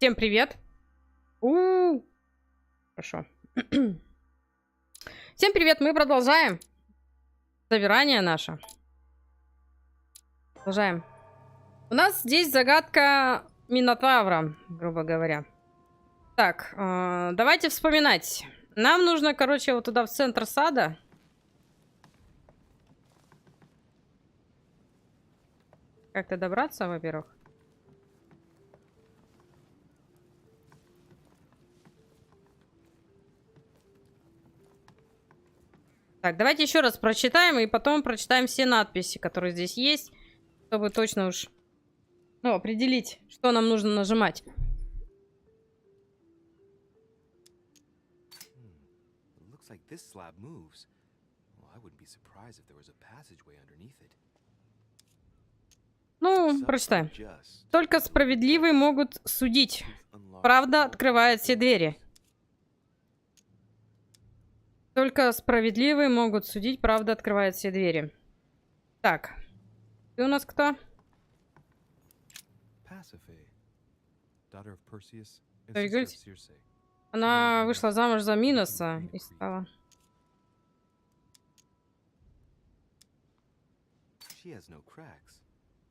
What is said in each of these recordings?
Всем привет! Хорошо. Всем привет! Мы продолжаем собирание наше. Продолжаем. У нас здесь загадка Минотавра, грубо говоря. Так, давайте вспоминать. Нам нужно, короче, вот туда в центр сада. Как-то добраться, во-первых. Так, давайте еще раз прочитаем, и потом прочитаем все надписи, которые здесь есть, чтобы точно уж, определить, что нам нужно нажимать. Ну, прочитаем. Только справедливые могут судить. Правда открывает все двери. Только справедливые могут судить, правда открывает все двери. Так. Ты у нас кто? Она вышла замуж за Миноса и стала...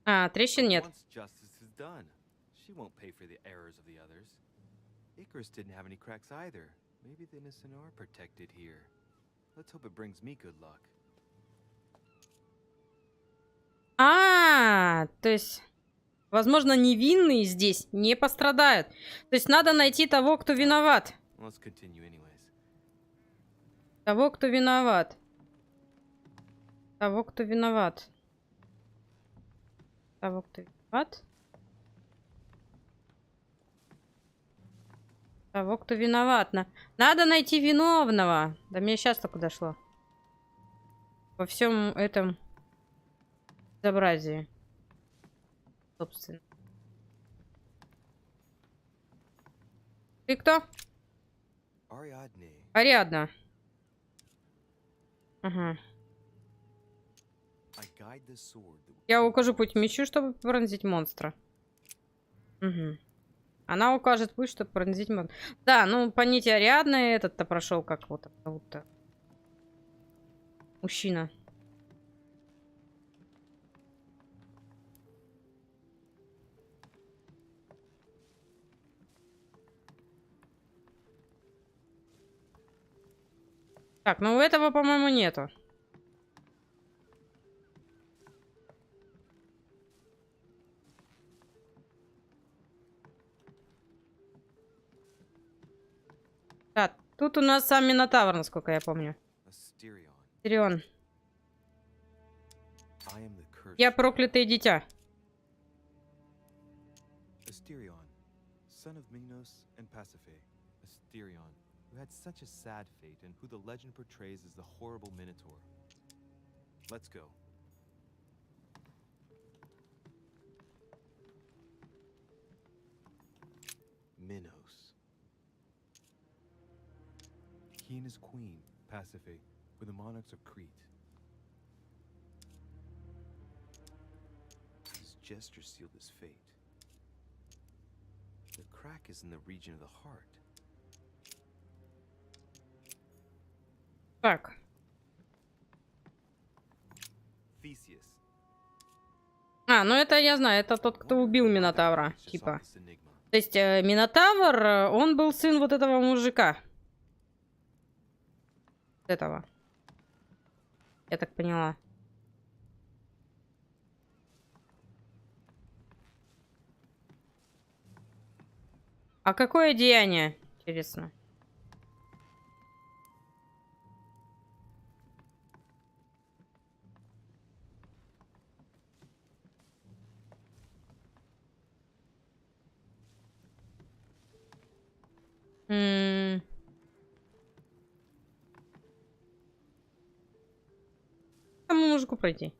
А, трещин нет. То есть, возможно, невинные здесь не пострадают. То есть надо найти того, кто виноват. Того, кто виноват. Того, кто виноват. Того, кто виноват. Того, кто виноват. Надо найти виновного. Да мне сейчас только дошло. Во всем этом безобразии. Собственно. Ты кто? Ариадна. Ага. Я укажу путь мечу, чтобы пронзить монстра. Угу. Она укажет путь, чтобы пронзить монстра. Да, ну по нити Ариадны этот-то прошел как вот зовут-то. Мужчина. Так, ну у этого, по-моему, нету. Так, тут у нас сам Минотавр, насколько я помню. Сирион. Я проклятое дитя. Who had such a sad fate and who the legend portrays as the horrible Minotaur. Let's go. Minos. He and his queen, Pasiphae, were the monarchs of Crete. His gesture sealed his fate. The crack is in the region of the heart. Так. Ну это я знаю, это тот, кто убил Минотавра, типа. То есть Минотавр, он был сын вот этого мужика. Этого. Я так поняла. А какое деяние, интересно? Тому мужику пройти.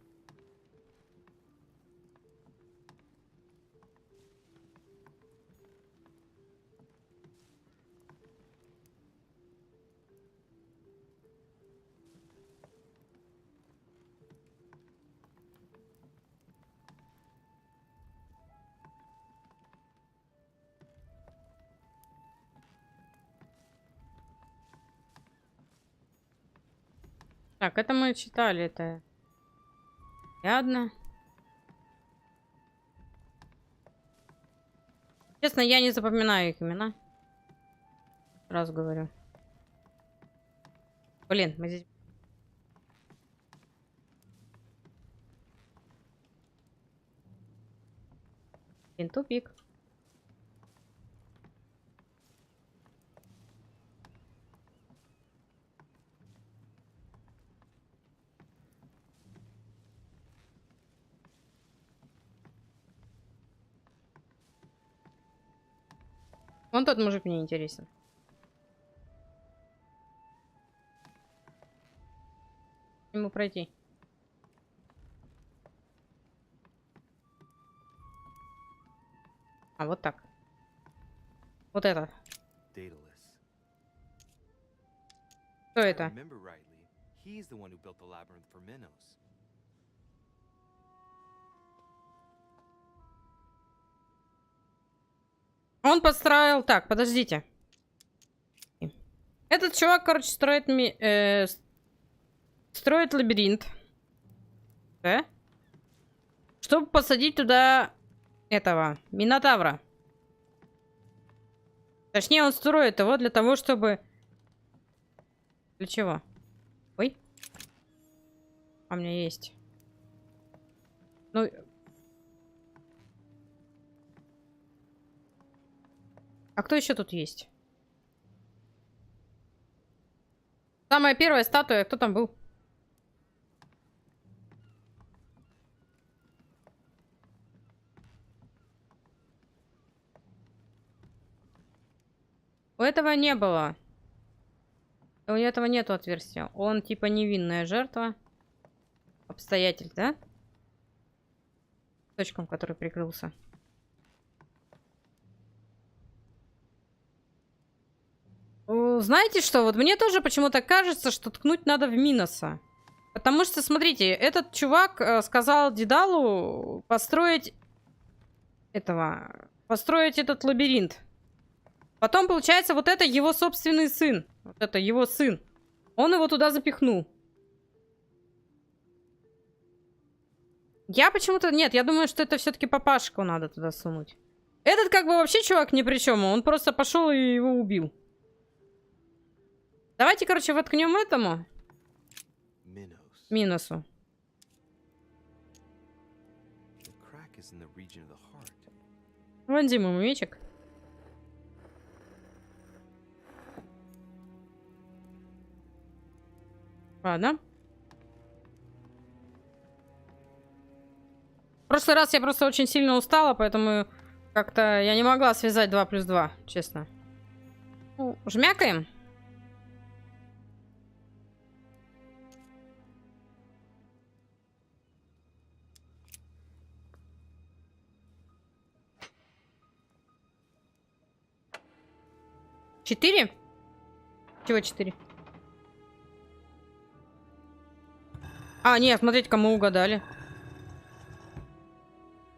Так, это мы читали, это... Ладно. Честно, я не запоминаю их имена. Раз говорю. Блин, мы здесь... Блин, тупик. Вон тот мужик мне интересен. Ему пройти. А, вот так. Вот это. Daedalus. Кто If I это? remember rightly, he's the one who built the labyrinth for Minos. Он подстроил... Так, подождите. Этот чувак, короче, строит... строит лабиринт. Да? Чтобы посадить туда... этого... Минотавра. Точнее, он строит его для того, чтобы... Для чего? Ой. А у меня есть. Ну... А кто еще тут есть? Самая первая статуя. Кто там был? У этого не было. У этого нету отверстия. Он типа невинная жертва. Обстоятель, да? Точком, который прикрылся. Знаете что? Вот мне тоже почему-то кажется, что ткнуть надо в Миноса. Потому что, смотрите, этот чувак сказал Дедалу построить построить этот лабиринт. Потом, получается, вот это его собственный сын. Вот это его сын. Он его туда запихнул. Я почему-то... Нет, я думаю, что это все-таки папашку надо туда сунуть. Этот как бы вообще чувак ни при чем. Он просто пошел и его убил. Давайте, короче, воткнем этому. Минусу. Вонзим ему мечик. Ладно. В прошлый раз я просто очень сильно устала, поэтому как-то я не могла связать 2 плюс 2, честно. Ну, жмякаем. Четыре? Чего 4? А, нет, смотрите, кому угадали.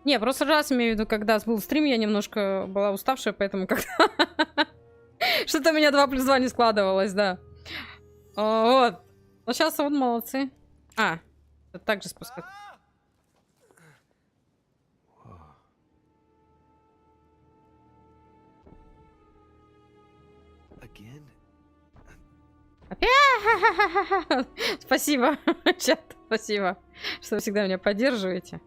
Не, просто раз имею в виду, когда был стрим, я немножко была уставшая, поэтому как-то... Что-то у меня 2 плюс 2 не складывалось, да. Вот. Ну, сейчас вот молодцы. А, это также спускать. Опять? Спасибо, чат, спасибо, что вы всегда меня поддерживаете.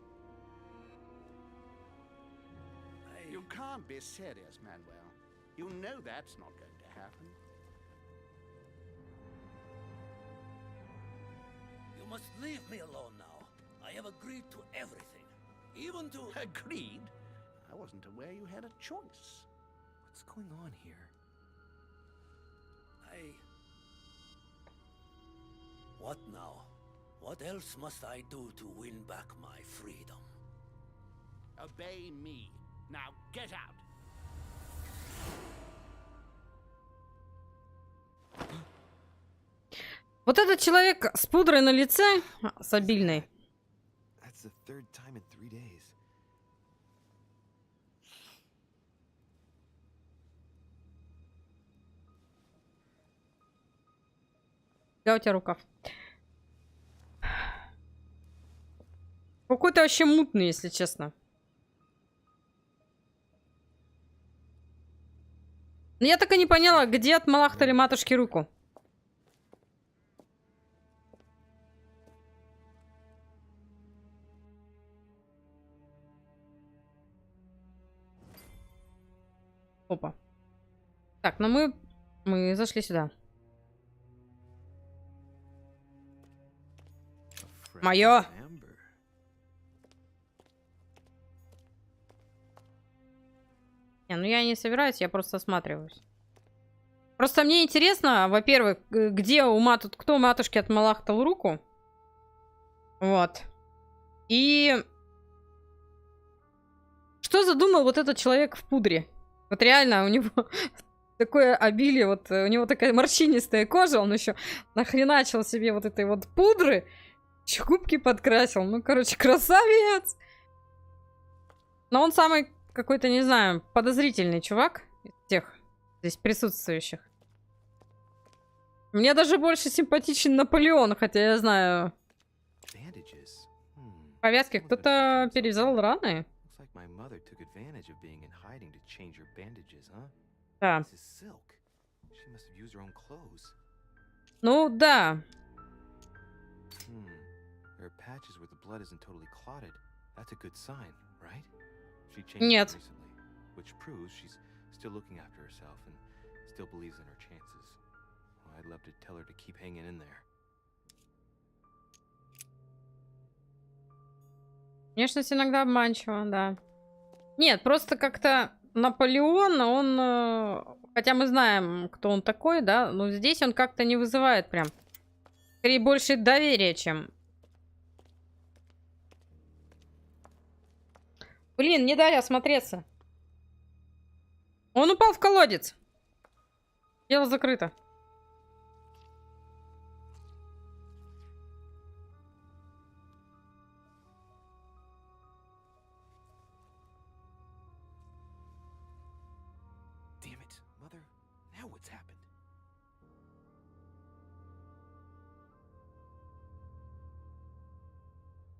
Leave me alone now. I have agreed to everything. Even to... Agreed? I wasn't aware you had a choice. What's going on here? What now? What else must I do to win back my freedom? Obey me. Now get out. Вот этот человек с пудрой на лице, с обильной. That's the third time in 3 days. Да, у тебя рукав. Какой-то вообще мутный, если честно. Но я так и не поняла, где отмалахтали матушке руку. Опа. Так, ну мы зашли сюда. Моё. Не, ну я не собираюсь, я просто осматриваюсь. Просто мне интересно, во-первых, где кто у матушки отмалахтал руку. Вот. И что задумал вот этот человек в пудре? Вот реально, у него такое обилие, вот у него такая морщинистая кожа, он еще нахреначил себе вот этой вот пудры, еще губки подкрасил. Ну, короче, красавец! Но он самый какой-то, не знаю, подозрительный чувак из тех здесь присутствующих. Мне даже больше симпатичен Наполеон, хотя я знаю... Повязки кто-то перевязал раны. Да. Ну, да. Нет. Внешность иногда обманчива, да. Нет, просто как-то Наполеон, он... Хотя мы знаем, кто он такой, да, но здесь он как-то не вызывает прям. Скорее, больше доверия, чем... Блин, не дай осмотреться. Он упал в колодец. Дело закрыто.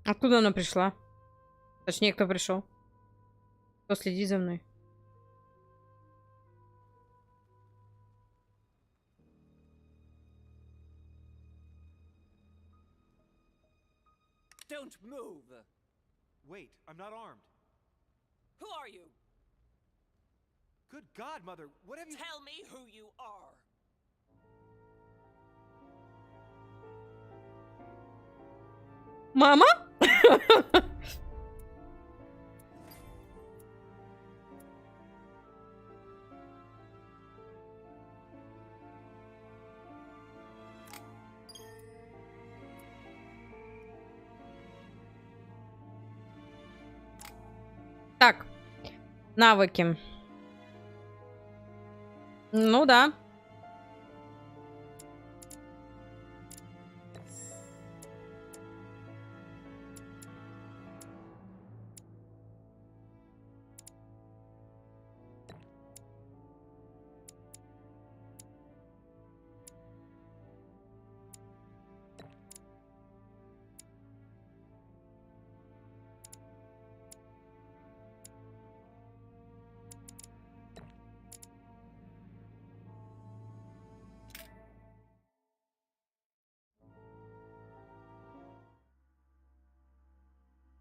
Откуда она пришла? Точнее, кто пришел? Кто следит за мной? Don't move! Wait, I'm not armed. Who are you? Good God, Mother, what have you... Tell me who you are! Мама? Так, навыки. Ну да.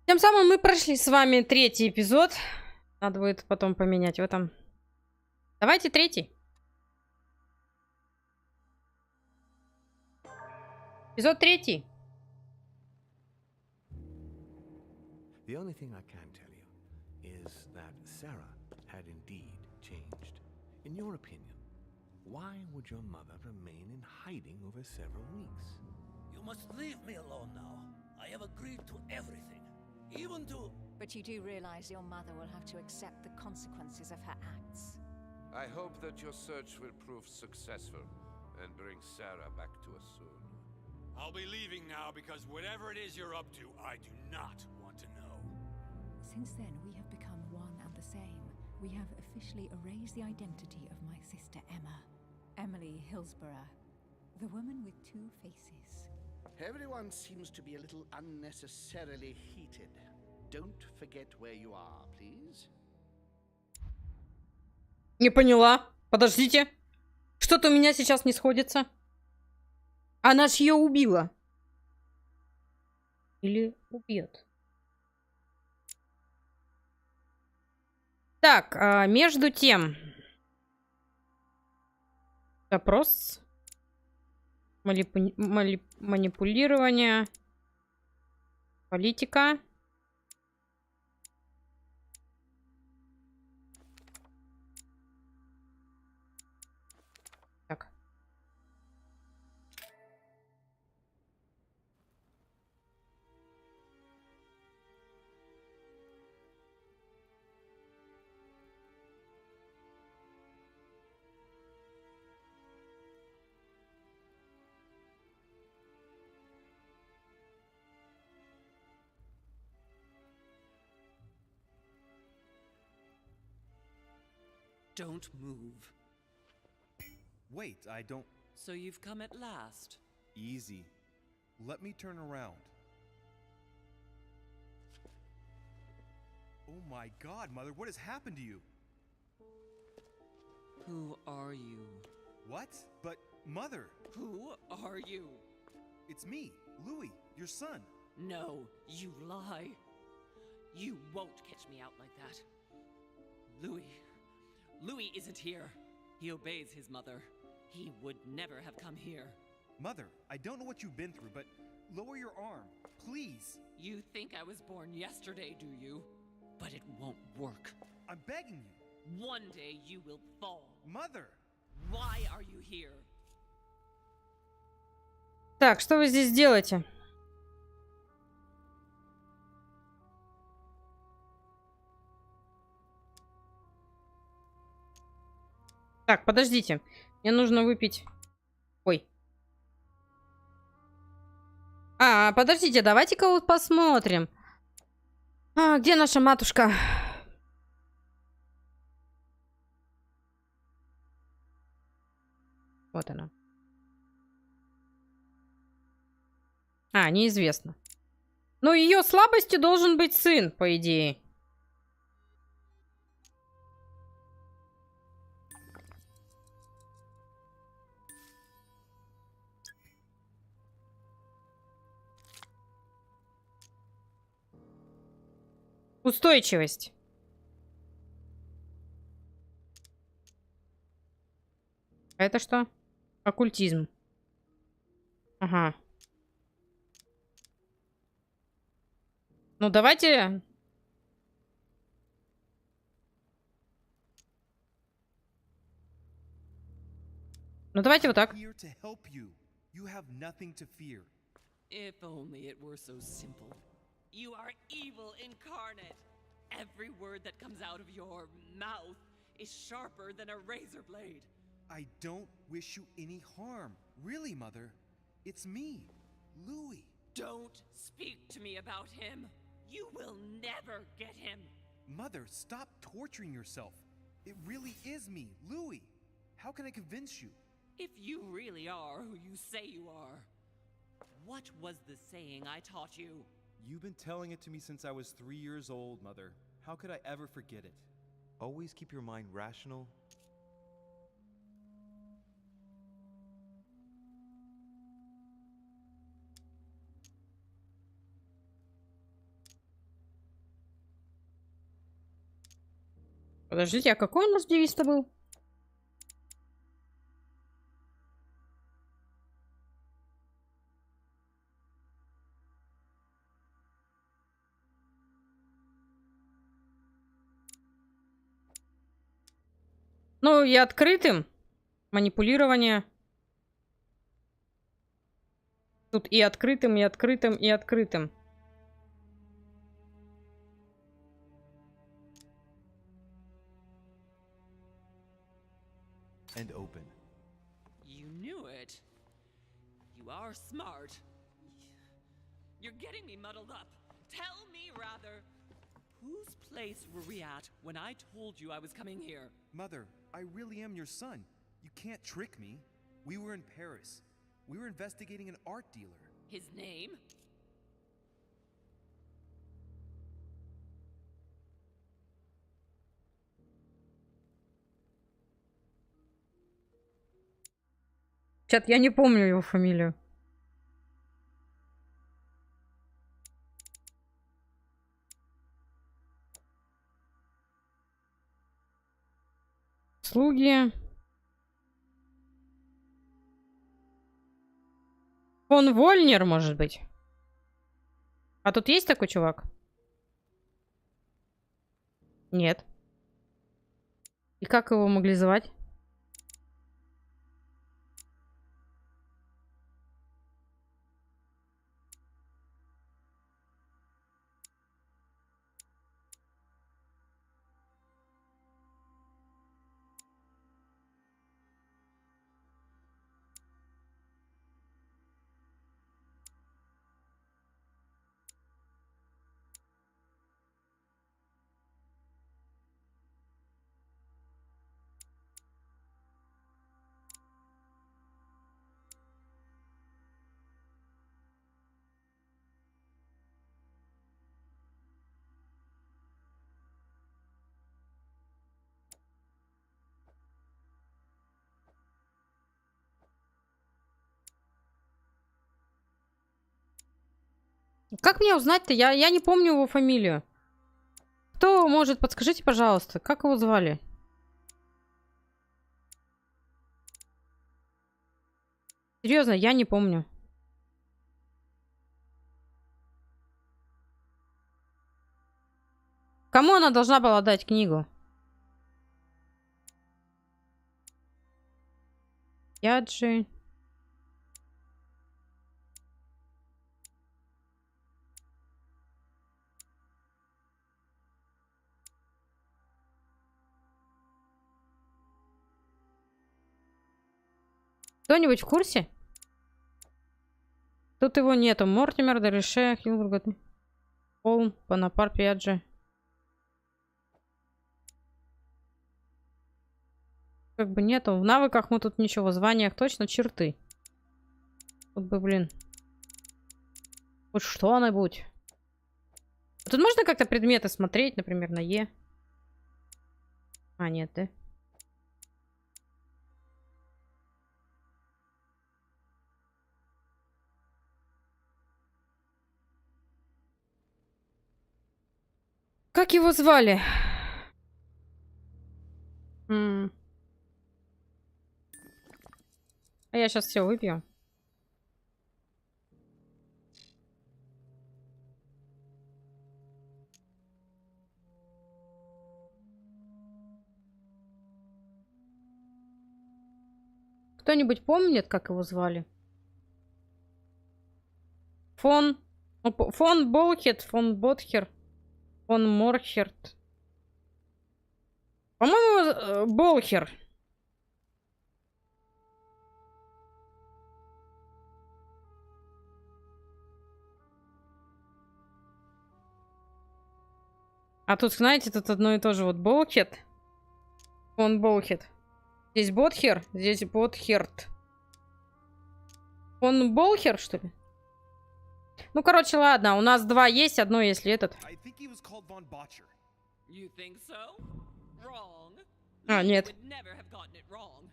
Тем самым мы прошли с вами 3-й эпизод. Надо будет потом поменять в этом. Давайте 3-й. Эпизод 3-й. The only thing I can tell you is that Sarah had indeed changed. In your opinion, why would your mother remain in hiding over several weeks? You must leave me alone now. I have agreed to everything, even to... But you do realize your mother will have to accept the consequences of her acts. I hope that your search will prove successful and bring Sarah back to us soon. I'll be leaving now because whatever it is you're up to, I do not want to know. Since then, we have become one and the same. We have officially erased the identity of my sister Emma. Emily Hillsborough. The woman with two faces. Everyone seems to be a little unnecessarily heated. Don't forget where you are, please. Не поняла. Подождите. Что-то у меня сейчас не сходится. Она ж ее убила. Или убьет. Так, между тем. Допрос. Манипулирование. Политика. Так. Don't move. Wait, I don't... So you've come at last. Easy. Let me turn around. Oh my god, Mother, what has happened to you? Who are you? What? But, Mother! Who are you? It's me, Louis, your son. No, you lie. You won't catch me out like that. Louis isn't here. He obeys his mother. He would never have come here. Mother, I don't know what you've been through, but lower your arm, please. You think I was born yesterday, do you? But it won't work. I'm begging you. One day you will fall. Mother! Why are you here? Так, что вы здесь делаете? Так, подождите. Мне нужно выпить... Ой. Подождите, давайте-ка вот посмотрим. Где наша матушка? Вот она. Неизвестно. Но ее слабостью должен быть сын, по идее. Устойчивость. А это что? Оккультизм. Ага. Ну, давайте... Ну, давайте вот так. If only it were so simple. You are evil incarnate. Every word that comes out of your mouth is sharper than a razor blade. I don't wish you any harm. Really, Mother. It's me, Louis. Don't speak to me about him. You will never get him. Mother, stop torturing yourself. It really is me, Louis. How can I convince you? If you really are who you say you are, what was the saying I taught you? You've been telling it to me since I was 3 years old, Mother. How could I ever forget it? Always keep your mind rational. Подождите, а какой у нас девиз-то был? Ну, и открытым. Манипулирование. Тут и открытым, и открытым, и открытым. And open. You knew it. You are smart. You're getting me muddled up. Tell me, rather, whose place were we at when I told you I was coming here? Mother, I really am your son. You can't trick me. We were in Paris. We were investigating an art dealer. His name? Чат, я не помню его фамилию. Слуги. Фон Вольнер, может быть. А тут есть такой чувак? Нет. И как его могли звать? Как мне узнать-то? Я не помню его фамилию. Кто может, подскажите, пожалуйста, как его звали? Серьезно, я не помню. Кому она должна была дать книгу? Яджи. Кто-нибудь в курсе? Тут его нету. Мортимер, Дарише, Хилбург, Холм, Панапар, Пьяджи. Как бы нету. В навыках мы тут ничего. В званиях точно черты. Тут бы, блин. Хоть что-нибудь. Тут можно как-то предметы смотреть, например, на Е. А, нет, да? Как его звали? А я сейчас все выпью. Кто-нибудь помнит, как его звали? Фон Болхет, фон Ботхер, фон Морхерт. По-моему, Болхер. А тут, знаете, тут одно и то же. Вот Болхет. Фон Болхет. Здесь Ботхер, здесь Ботхерт. Фон Болхер, что ли? Ну, короче, ладно. У нас два есть, одно если этот. You think so? Wrong. А, нет. Would never have gotten it wrong.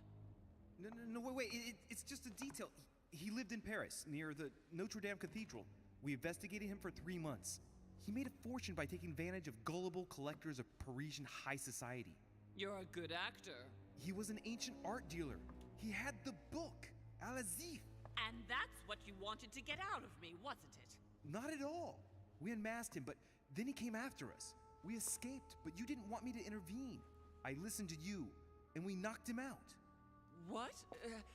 No, wait. It's just a detail. He lived in Paris, near the Notre Dame Cathedral. We investigated him for 3 months. He made a fortune by taking advantage of gullible collectors of Parisian high society. You're a good actor. He was an ancient art dealer. He had the book, Al-Azif. And that's what you wanted to get out of me, wasn't it? Not at all. We unmasked him, but then he came after us. We escaped, but you didn't want me to intervene. I listened to you, and we knocked him out. What?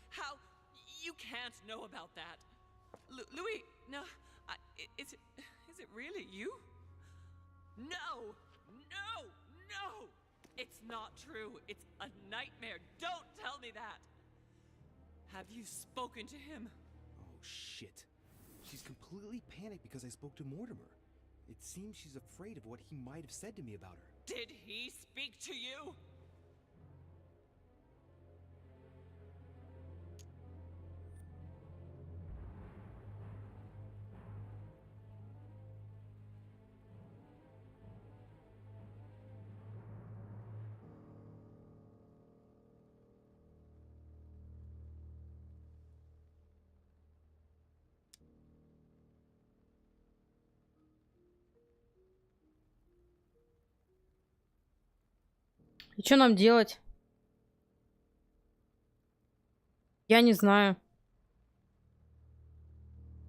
How? You can't know about that. Louis, no. Is it really you? No! No! No! It's not true. It's a nightmare. Don't tell me that. Have you spoken to him? Oh, shit. She's completely panicked because I spoke to Mortimer. It seems she's afraid of what he might have said to me about her. Did he speak to you? И что нам делать? Я не знаю.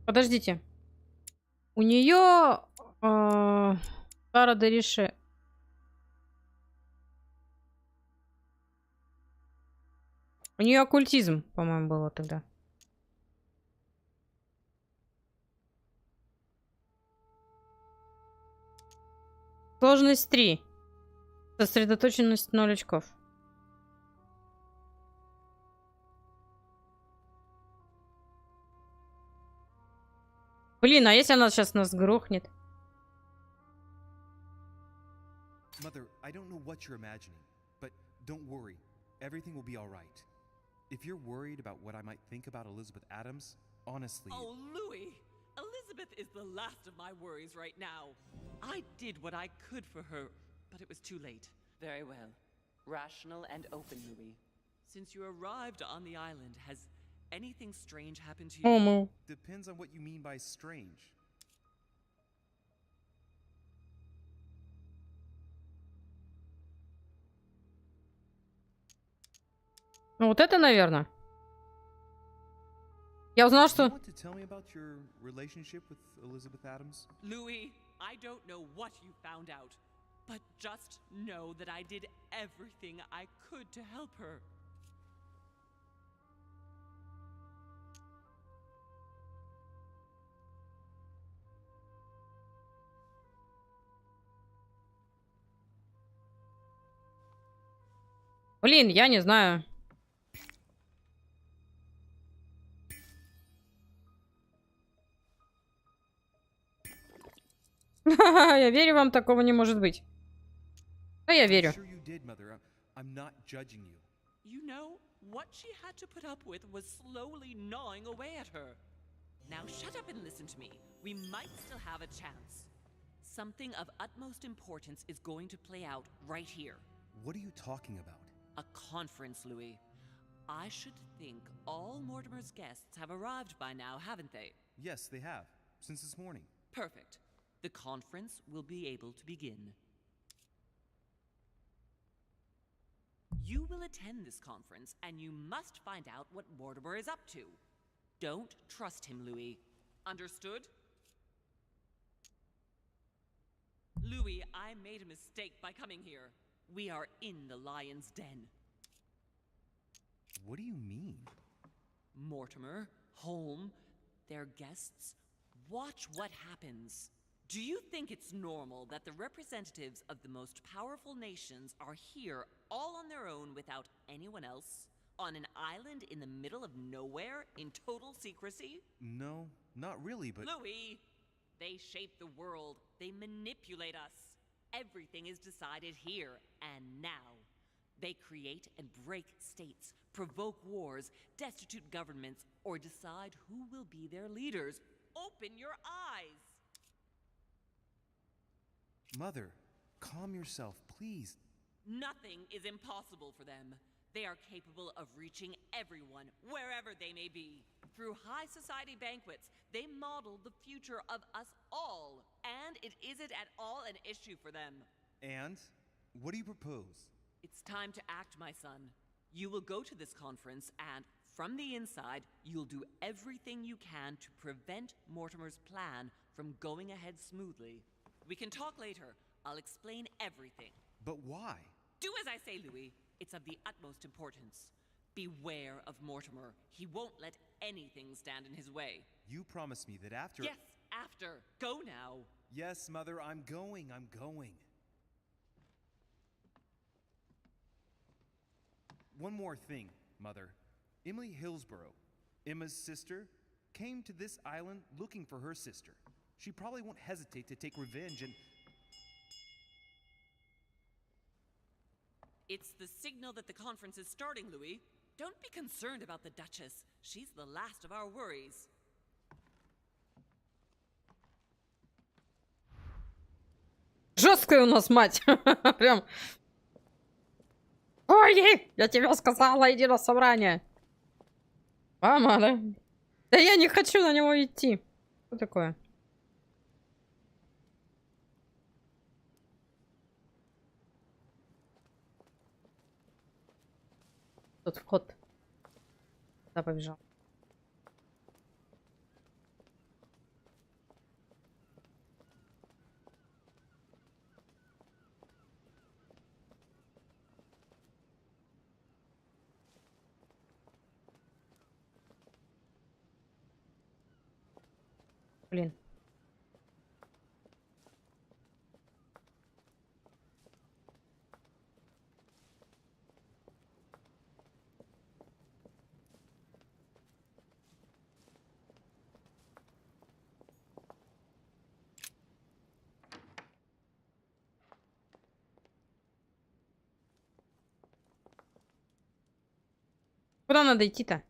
Подождите. У нее Сара Дерише. У нее оккультизм, по-моему, было тогда. Сложность 3. Сосредоточенность 0 очков. Блин, а если она сейчас нас грохнет? Mother, I don't know what you're imagining, but don't worry. Everything will be all right. If you're worried about what I might think about Elizabeth Adams, honestly... Oh, Louis! Elizabeth is the last of my worries right now. I did what I could for her, but it was too late. Very well. Rational and open, Louis. Since you arrived on the island, has anything strange happened to you? Ому. Depends on what you mean by strange. Ну, вот это, наверное. Я узнала, Do you что... want to tell me about your relationship with Elizabeth Adams? Louis, I don't know what you found out, but just know that I did everything I could to help her. Блин, я не знаю. Я верю вам, такого не может быть. А я верю. I'm sure you did, Mother. I'm not judging you. You know, what she had to put up with was slowly gnawing away at her. Now shut up and listen to me. We might still have a chance. Something of utmost importance is going to play out right here. What are you talking about? A conference, Louis. I should think all Mortimer's guests have arrived by now, haven't they? Yes, they have. Since this morning. Perfect. The conference will be able to begin. You will attend this conference, and you must find out what Mortimer is up to. Don't trust him, Louis. Understood? Louis, I made a mistake by coming here. We are in the lion's den. What do you mean? Mortimer, Holm, their guests. Watch what happens. Do you think it's normal that the representatives of the most powerful nations are here all on their own without anyone else? On an island in the middle of nowhere in total secrecy? No, not really, but... Louis! They shape the world. They manipulate us. Everything is decided here and now. They create and break states, provoke wars, destitute governments, or decide who will be their leaders. Open your eyes! Mother, calm yourself, please. Nothing is impossible for them. They are capable of reaching everyone, wherever they may be. Through high society banquets, they model the future of us all. And it isn't at all an issue for them. And? What do you propose? It's time to act, my son. You will go to this conference and, from the inside, you'll do everything you can to prevent Mortimer's plan from going ahead smoothly. We can talk later. I'll explain everything. But why? Do as I say, Louis. It's of the utmost importance. Beware of Mortimer. He won't let anything stand in his way. You promised me that after... Yes, after. Go now. Yes, Mother, I'm going. One more thing, Mother. Emily Hillsborough, Emma's sister, came to this island looking for her sister. She probably won't hesitate to take revenge and... It's the signal that the conference is starting, Louis. Don't be concerned about the Duchess. She's the last of our worries. Жесткая у нас мать. Прям. Ой, я тебе сказала, иди на собрание. Мама, да? Да я не хочу на него идти. Что такое? Тут вход. Куда побежал? Блин. Куда надо идти-то?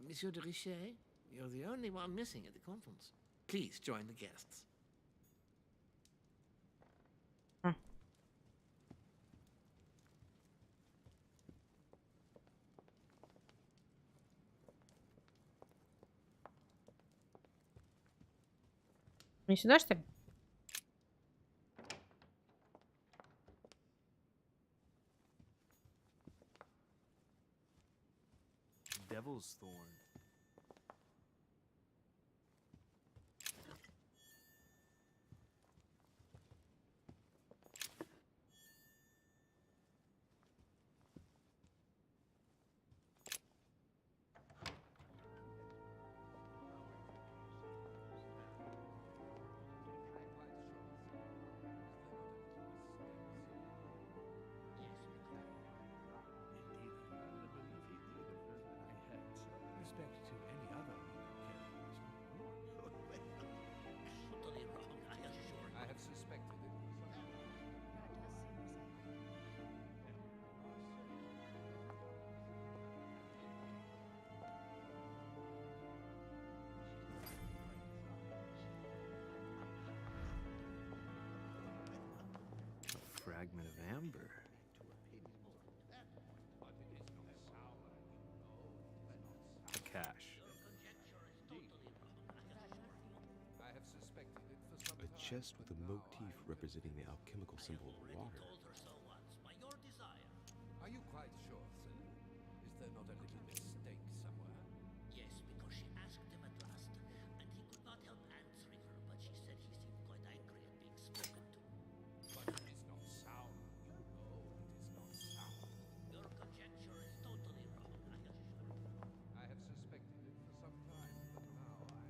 Monsieur de Richet, you're the only one missing at the conference. Please join the guests. Не сюда, что ли? Devil's Thorn. Respect to any other Totally wrong, I assure you. I have suspected it. A fragment of amber. A cache. I have suspected it for some A chest with a motif representing the alchemical symbol water. Told her so once, by your desire. Are you quite sure, sir? Is there not a little mistake somewhere? Yes, because she asked him at last, and he could not help answering her, but she said he seemed quite angry at being spoken to. But it is not sound. You know it is not sound. Your conjecture is totally wrong, I assure you. I have suspected it for some time, but now I...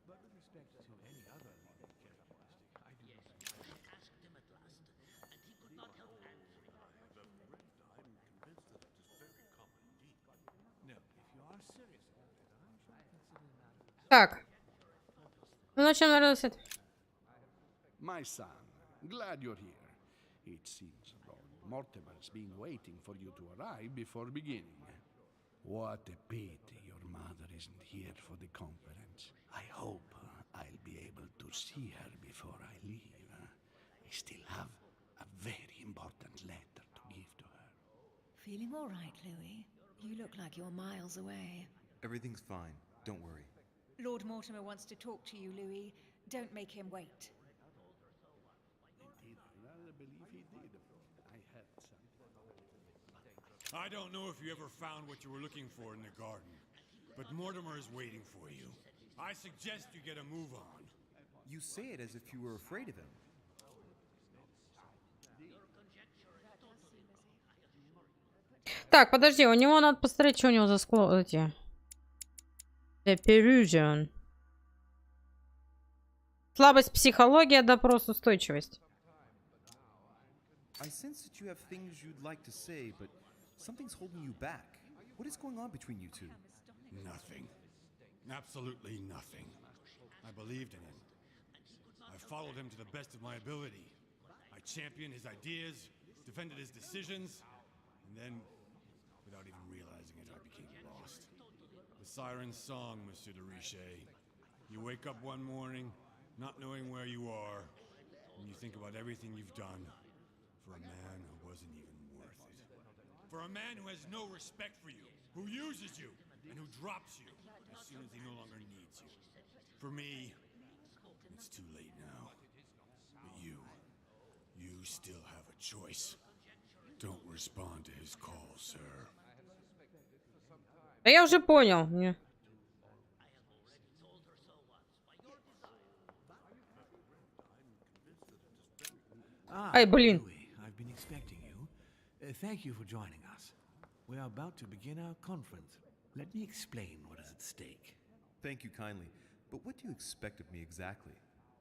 But with respect to any other characteristic, I do not. She asked him at last, and he could not help answering her. I'm convinced that it is very common indeed. No, if you are serious about it, I shall consider the matter. Так. Ну, начнем, наверное, с этого. My son, glad you're here. It seems Lord Mortimer's been waiting for you to arrive before beginning. What a pity your mother isn't here for the conference. I hope I'll be able to see her before I leave. I still have a very important letter to give to her. Feeling all right, Louis? You look like you're miles away. Everything's fine. Don't worry. Lord Mortimer wants to talk to you, Louis. Don't make him wait. Indeed, I rather believe he did. I had something. I don't know if you ever found what you were looking for in the garden, but Mortimer is waiting for you. I suggest you get a move on. You say it as if you were afraid of him. Так, подожди, у него надо посмотреть, что у него за скло... эти... Perussion. Слабость, психология, допрос, устойчивость. I sense that you have things you'd like to say, but something's holding you back. What is going on between you two? Nothing. Absolutely nothing. I believed in him. I followed him to the best of my ability. I championed his ideas, defended his decisions, and then, without even realizing it, I became lost. The siren's song, Monsieur de Richet. You wake up one morning, not knowing where you are, and you think about everything you've done for a man who wasn't even worth it. For a man who has no respect for you. who uses you and who drops you as soon as he no longer needs you. For me, it's too late now. But you still have a choice. Don't respond to his call, sir. Да я уже понял. Ай, блин. Louis, I've been expecting you. Thank you for joining us. We are about to begin our conference. Let me explain what is at stake. Thank you kindly, but what do you expect of me exactly?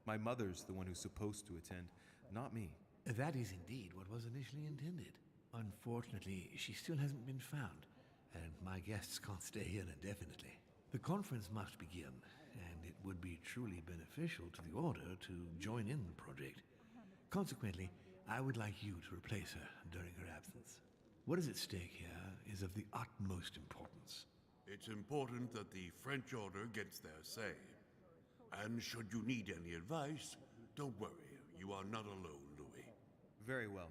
My mother's the one who's supposed to attend, not me. That is indeed what was initially intended. Unfortunately, she still hasn't been found, and my guests can't stay here indefinitely. The conference must begin, and it would be truly beneficial to the Order to join in the project. Consequently, I would like you to replace her during her absence. What is at stake here is of the utmost importance. It's important that the French Order gets their say. And should you need any advice, don't worry, you are not alone, Louis. Very well.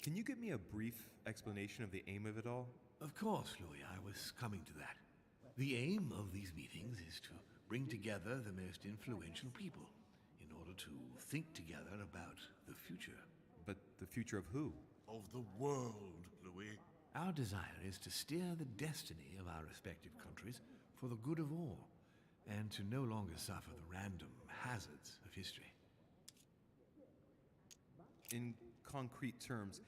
Can you give me a brief explanation of the aim of it all? Of course, Louis, I was coming to that. The aim of these meetings is to bring together the most influential people in order to think together about the future. But the future of who? Of the world, Louis. Our desire is to steer the destiny of our respective countries for the good of all, and to no longer suffer the random hazards of history. In concrete terms,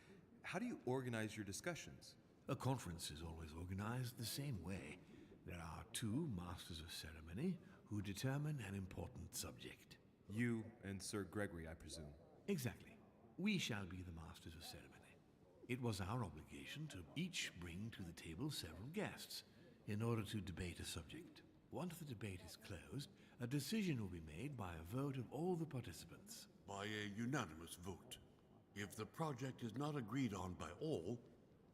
how do you organize your discussions? A conference is always organized the same way. There are two masters of ceremony who determine an important subject. You and Sir Gregory, I presume. Exactly. We shall be the masters of ceremony. It was our obligation to each bring to the table several guests in order to debate a subject. Once the debate is closed, a decision will be made by a vote of all the participants. By a unanimous vote. If the project is not agreed on by all,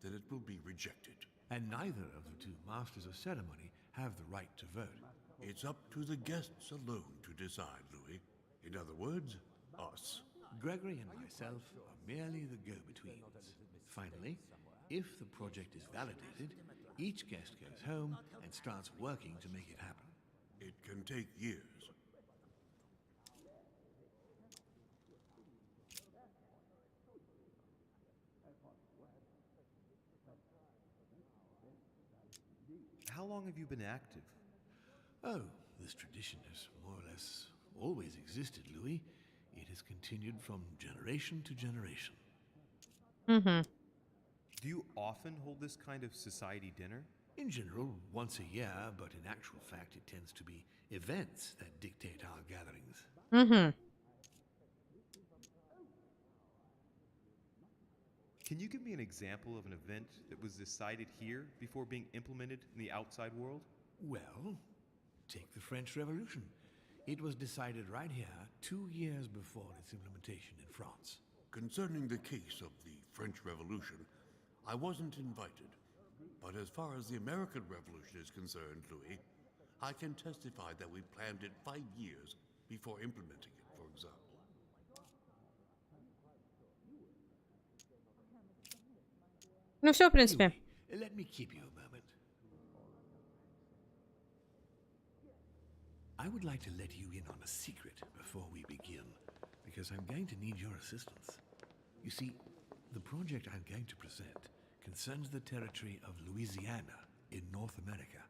then it will be rejected. And neither of the two masters of ceremony have the right to vote. It's up to the guests alone to decide, Louis. In other words, us. Gregory and myself are merely the go-betweens. Finally, if the project is validated, each guest goes home and starts working to make it happen. It can take years. How long have you been active? Oh, this tradition has more or less always existed, Louis. It has continued from generation to generation. Mm-hmm. Do you often hold this kind of society dinner? In general, once a year, but in actual fact it tends to be events that dictate our gatherings. Mm-hmm. Can you give me an example of an event that was decided here before being implemented in the outside world? Well, take the French Revolution. It was decided right here 2 years before its implementation in France. Concerning the case of the French Revolution, I wasn't invited. But as far as the American Revolution is concerned, Louis, I can testify that we planned it 5 years before implementing it, for example. Ну все, в принципе. Let me keep you a moment. I would like to let you in on a secret before we begin, because I'm going to need your assistance. You see, the project I'm going to present concerns the territory of Louisiana in North America.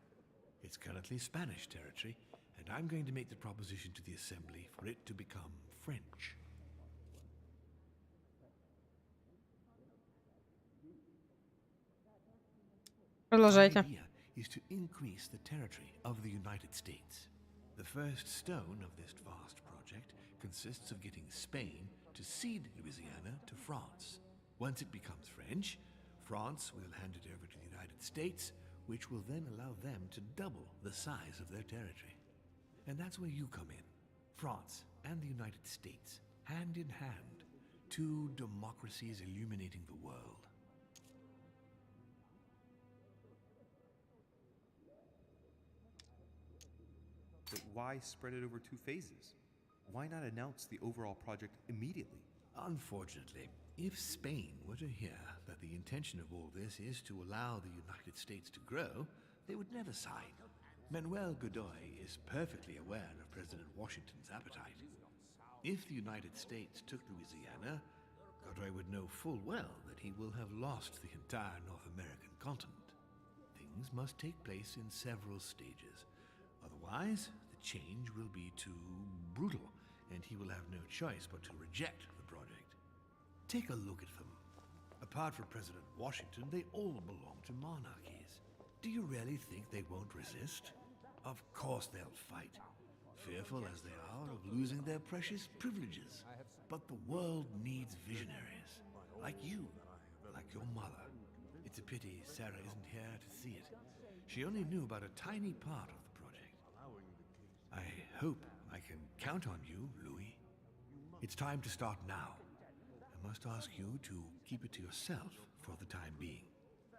It's currently Spanish territory, and I'm going to make the proposition to the Assembly for it to become French. Продолжайте. The idea is to increase the territory of the United States. The first stone of this vast project consists of getting Spain to cede Louisiana to France. Once it becomes French, France will hand it over to the United States, which will then allow them to double the size of their territory. And that's where you come in. France and the United States, hand in hand, two democracies illuminating the world. But why spread it over 2 phases? Why not announce the overall project immediately? Unfortunately, If Spain were to hear that the intention of all this is to allow the United States to grow, they would never sign. Manuel Godoy is perfectly aware of President Washington's appetite. If the United States took Louisiana, Godoy would know full well that he will have lost the entire North American continent. Things must take place in several stages. Otherwise, the change will be too brutal, and he will have no choice but to reject the project. Take a look at them. Apart from President Washington, they all belong to monarchies. Do you really think they won't resist? Of course they'll fight, fearful as they are of losing their precious privileges. But the world needs visionaries, like you, like your mother. It's a pity Sarah isn't here to see it. She only knew about a tiny part of the project. I hope I can count on you, Louis. It's time to start now. I must ask you to keep it to yourself for the time being.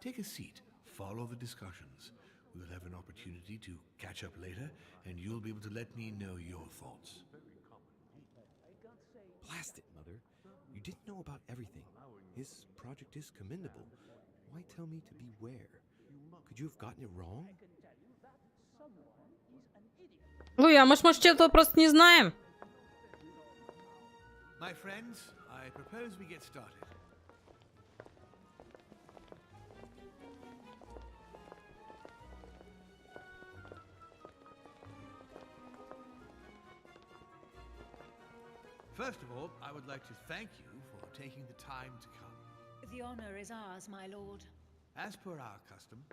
Take a seat, follow the discussions. We'll have an opportunity to catch up later, and you'll be able to let me know your thoughts. Blast it, Mother. You didn't know about everything. His project is commendable. Why tell me to beware? Could you have gotten it wrong? Луи, а может, мы что-то просто не знаем? My friends, I propose we get started. First of all, I would like to thank you for taking the time to come. The honor is ours, my lord. As per our custom,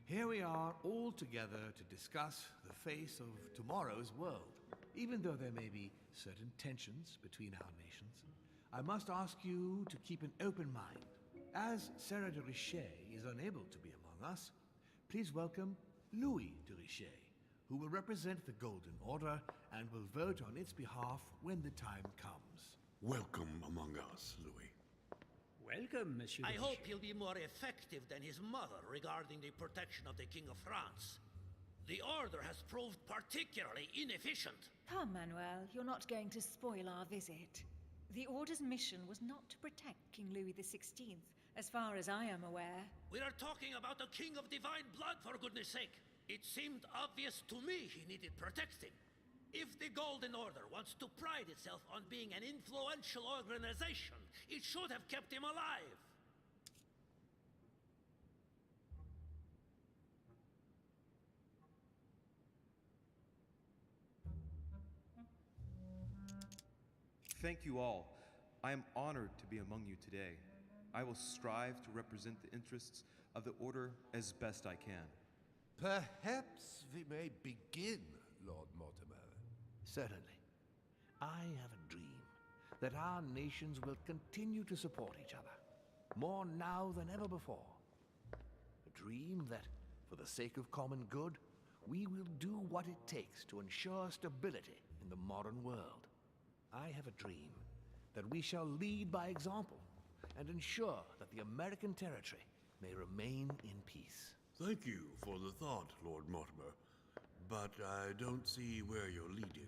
here we are all together to discuss the face of tomorrow's world. Even though there may be certain tensions between our nations, I must ask you to keep an open mind. As Sarah de Richet is unable to be among us, please welcome Louis de Richet, who will represent the Golden Order and will vote on its behalf when the time comes. Welcome among us, Louis. Welcome, Monsieur. I hope he'll be more effective than his mother regarding the protection of the King of France. The Order has proved particularly inefficient. Come, Manuel, you're not going to spoil our visit. The Order's mission was not to protect King Louis XVI, as far as I am aware. We are talking about a king of divine blood, for goodness sake. It seemed obvious to me he needed protecting. If the Golden Order wants to pride itself on being an influential organization, it should have kept him alive. Thank you all. I am honored to be among you today. I will strive to represent the interests of the Order as best I can. Perhaps we may begin, Lord Mortimer. Certainly. I have a dream that our nations will continue to support each other, more now than ever before. A dream that, for the sake of common good, we will do what it takes to ensure stability in the modern world. I have a dream that we shall lead by example and ensure that the American territory may remain in peace. Thank you for the thought, Lord Mortimer, but I don't see where you're leading.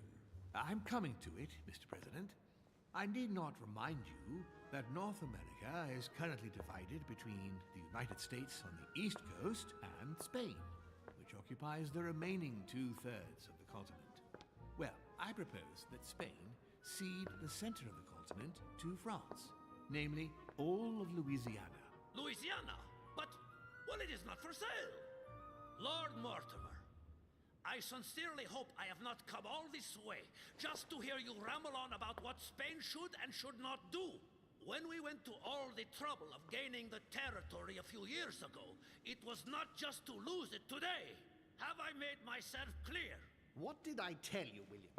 I'm coming to it, Mr. President. I need not remind you that North America is currently divided between the United States on the east coast and Spain, which occupies the remaining 2/3 of the continent. Well, I propose that Spain cede the center of the continent to France, namely all of Louisiana. Louisiana? But, well, it is not for sale. Lord Mortimer, I sincerely hope I have not come all this way just to hear you ramble on about what Spain should and should not do. When we went to all the trouble of gaining the territory a few years ago, it was not just to lose it today. Have I made myself clear? What did I tell you, William?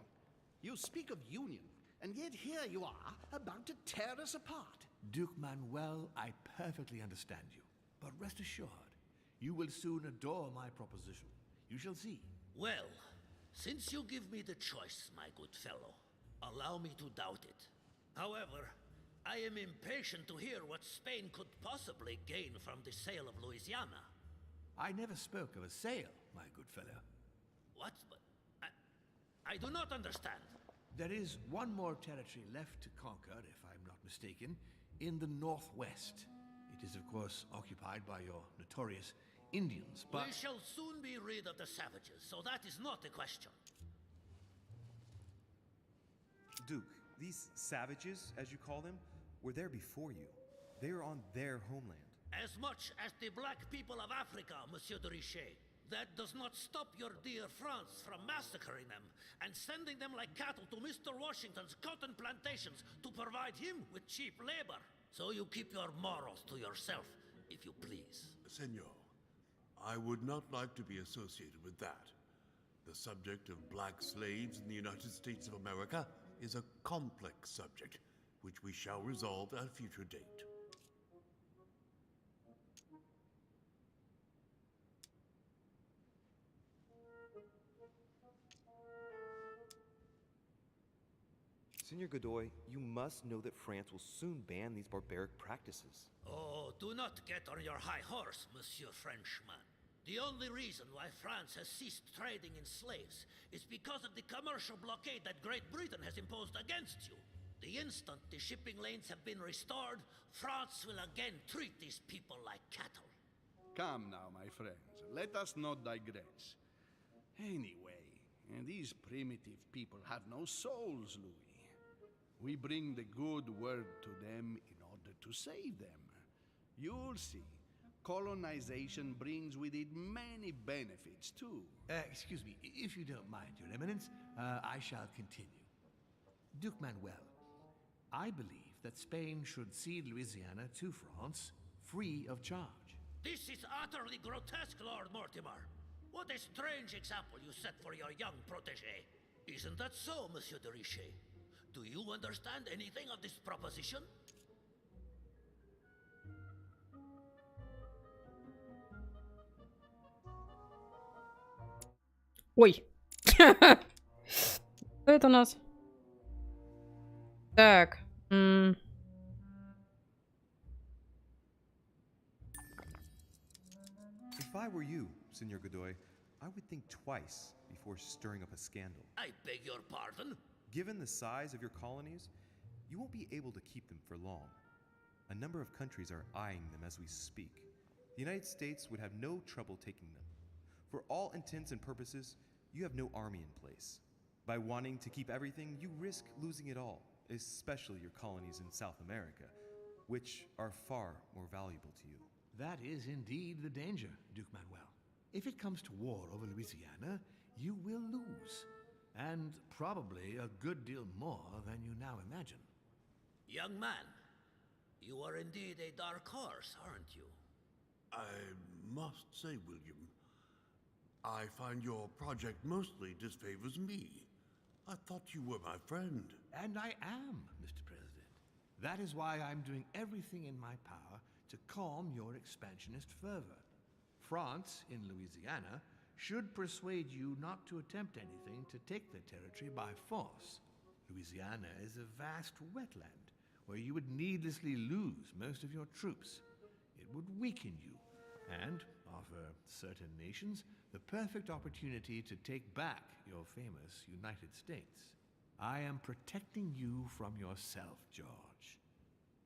You speak of union, and yet here you are, about to tear us apart. Duke Manuel, I perfectly understand you. But rest assured, you will soon adore my proposition. You shall see. Well, since you give me the choice, my good fellow, allow me to doubt it. However, I am impatient to hear what Spain could possibly gain from the sale of Louisiana. I never spoke of a sale, my good fellow. What? I do not understand. There is one more territory left to conquer, if I'm not mistaken. in the northwest. It is, of course, occupied by your notorious Indians, but... We shall soon be rid of the savages, so that is not a question. Duke, these savages, as you call them, were there before you. They are on their homeland. As much as the black people of Africa, Monsieur de Richet. That does not stop your dear France from massacring them and sending them like cattle to Mr. Washington's cotton plantations to provide him with cheap labor. So you keep your morals to yourself, if you please. Senor, I would not like to be associated with that. The subject of black slaves in the United States of America is a complex subject, which we shall resolve at a future date. Senor Godoy, you must know that France will soon ban these barbaric practices. Oh, do not get on your high horse, Monsieur Frenchman. The only reason why France has ceased trading in slaves is because of the commercial blockade that Great Britain has imposed against you. The instant the shipping lanes have been restored, France will again treat these people like cattle. Come now, my friends. Let us not digress. Anyway, these primitive people have no souls, Louis. We bring the good word to them in order to save them. You'll see. Colonization brings with it many benefits, too. Excuse me, if you don't mind, Your Eminence, I shall continue. Duke Manuel, I believe that Spain should cede Louisiana to France free of charge. This is utterly grotesque, Lord Mortimer. What a strange example you set for your young protégé. Isn't that so, Monsieur de Richet? Do you understand anything of this proposition? Ой. Что это у нас? Так. If I were you, Senor Godoy, I would think twice before stirring up a scandal. I beg your pardon? Given the size of your colonies, you won't be able to keep them for long. A number of countries are eyeing them as we speak. The United States would have no trouble taking them. For all intents and purposes, you have no army in place. By wanting to keep everything, you risk losing it all, especially your colonies in South America, which are far more valuable to you. That is indeed the danger, Duke Manuel. If it comes to war over Louisiana, you will lose. And probably a good deal more than you now imagine. Young man, you are indeed a dark horse, aren't you? I must say, William, I find your project mostly disfavors me. I thought you were my friend. And I am, Mr. President. That is why I'm doing everything in my power to calm your expansionist fervor. France, in Louisiana, should persuade you not to attempt anything to take the territory by force. Louisiana is a vast wetland where you would needlessly lose most of your troops. It would weaken you and offer certain nations the perfect opportunity to take back your famous United States. I am protecting you from yourself, George.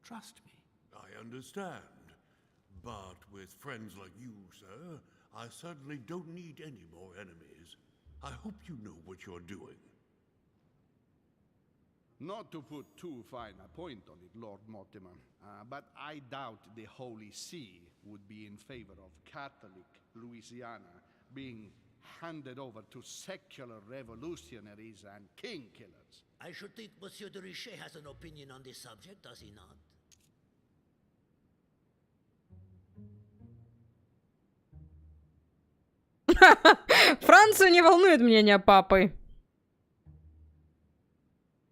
Trust me. I understand. But with friends like you, sir, I certainly don't need any more enemies. I hope you know what you're doing. Not to put too fine a point on it, Lord Mortimer, but I doubt the Holy See would be in favor of Catholic Louisiana being handed over to secular revolutionaries and king killers. I should think Monsieur de Richet has an opinion on this subject, does he not? Францию не волнует мнение папы.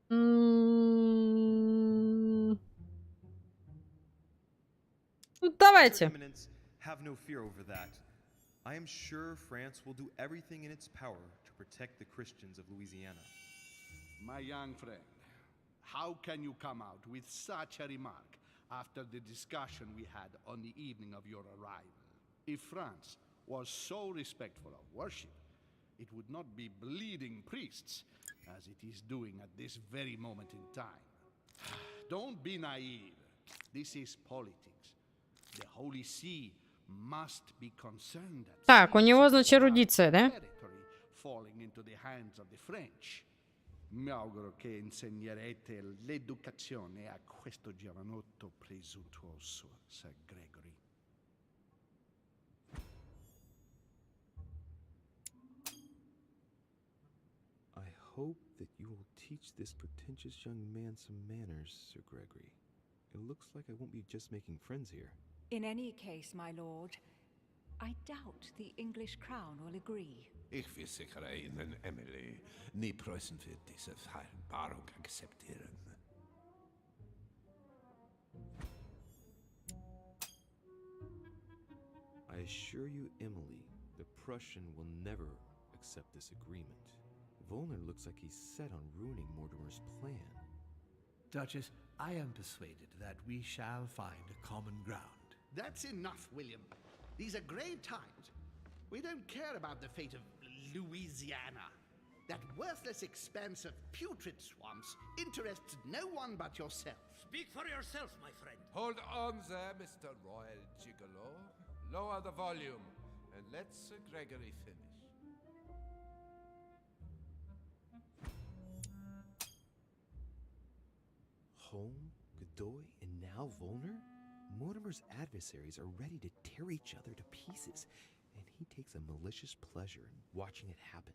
Ну, давайте. Have no fear over that. I am sure France will do everything in its power to protect the Christians of Louisiana. My young friend, how can you come out with such a remark after the discussion we had on the evening of your arrival? If France was so respectful of worship, it would not be bleeding priests as it is doing at this very moment in time. Don't be naive. This is politics. The Holy See must be concerned that Так, у него, значит, эрудиция, да? territory falling into the hands of the French. Mi auguro che insegnerete l'educazione a questo giovanotto presuntuoso, Sir Gregory. I hope that you will teach this pretentious young man some manners, Sir Gregory. It looks like I won't be just making friends here. In any case, my lord, I doubt the English crown will agree. Ich versichere Ihnen, Emily, nie Preußen wird diese Vereinbarung akzeptieren. I assure you, Emily, the Prussian will never accept this agreement. Volner looks like he's set on ruining Mortimer's plan. Duchess, I am persuaded that we shall find a common ground. That's enough, William. These are grave times. We don't care about the fate of Louisiana. That worthless expanse of putrid swamps interests no one but yourself. Speak for yourself, my friend. Hold on there, Mr. Royal Gigolo. Lower the volume and let Sir Gregory finish. Holm, Godoy, and now Volner? Mortimer's adversaries are ready to tear each other to pieces, and he takes a malicious pleasure in watching it happen.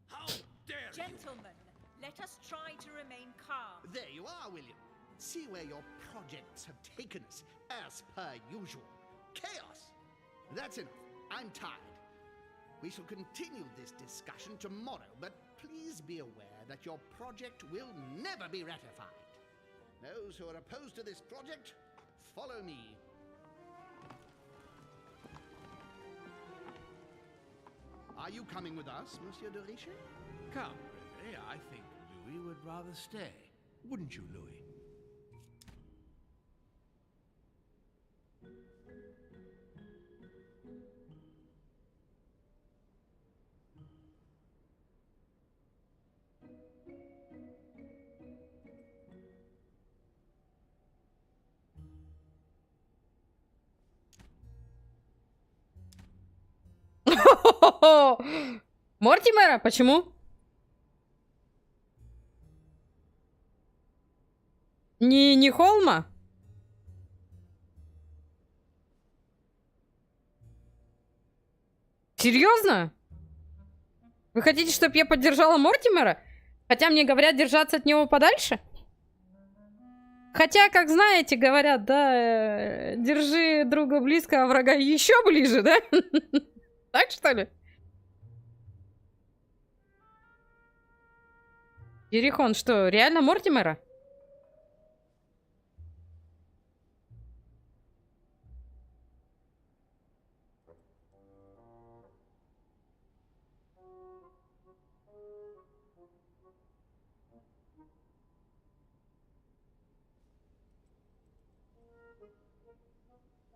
How dare Gentlemen, let us try to remain calm. There you are, William. See where your projects have taken us, as per usual. Chaos! That's enough. I'm tired. We shall continue this discussion tomorrow, but please be aware that your project will never be ratified. Those who are opposed to this project, follow me. Are you coming with us, Monsieur de Richet? Come, Gregory, I think Louis would rather stay. Wouldn't you, Louis? Мортимера? Почему? Не Холма? Серьезно? Вы хотите, чтобы я поддержала Мортимера? Хотя мне говорят держаться от него подальше? Хотя, как знаете, говорят, да, держи друга близко, а врага еще ближе, да? Так что ли? Ерихон, что, реально Мортимера?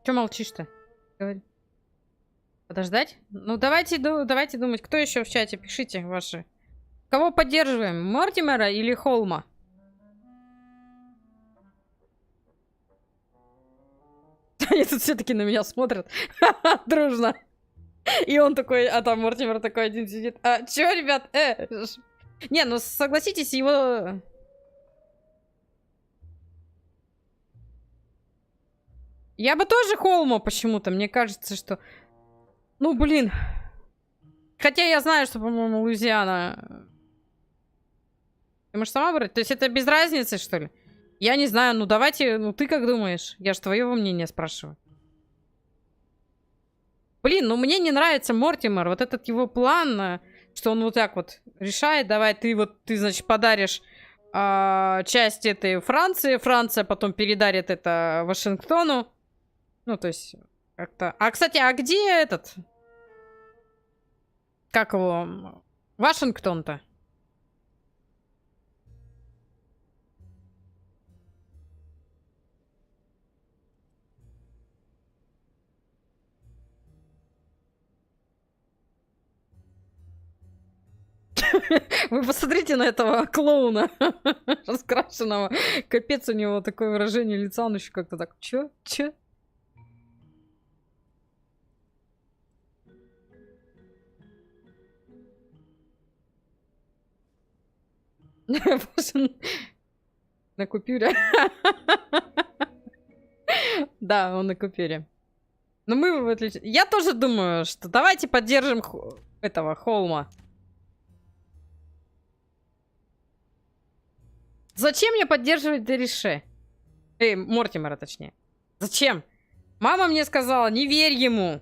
Че молчишь-то? Говори. Подождать? Ну, давайте думать, кто еще в чате? Пишите ваши. Кого поддерживаем? Мортимера или Холма? Они тут все-таки на меня смотрят. Дружно. И он такой, а там Мортимер такой один сидит. А, чё, ребят? Не, ну согласитесь, его... Я бы тоже Холма почему-то. Мне кажется, что... Ну, блин. Хотя я знаю, что, по-моему, Луизиана... Ты можешь сама выбрать? То есть это без разницы, что ли? Я не знаю. Ну, давайте... Ну, ты как думаешь? Я же твоего мнения спрашиваю. Блин, ну мне не нравится Мортимер. Вот этот его план, что он вот так вот решает. Давай, ты, значит, подаришь часть этой Франции. Франция потом передарит это Вашингтону. Ну, то есть, как-то... А, кстати, а где этот... Как его? Вашингтон-то? Вы посмотрите на этого клоуна раскрашенного. Капец, у него такое выражение лица, он еще как-то так, чё? На купюре. Да, он на купюре. Но мы, в отличие... Я тоже думаю, что давайте поддержим этого Холма. Зачем мне поддерживать Дерише? Мортимера, точнее. Зачем? Мама мне сказала, не верь ему.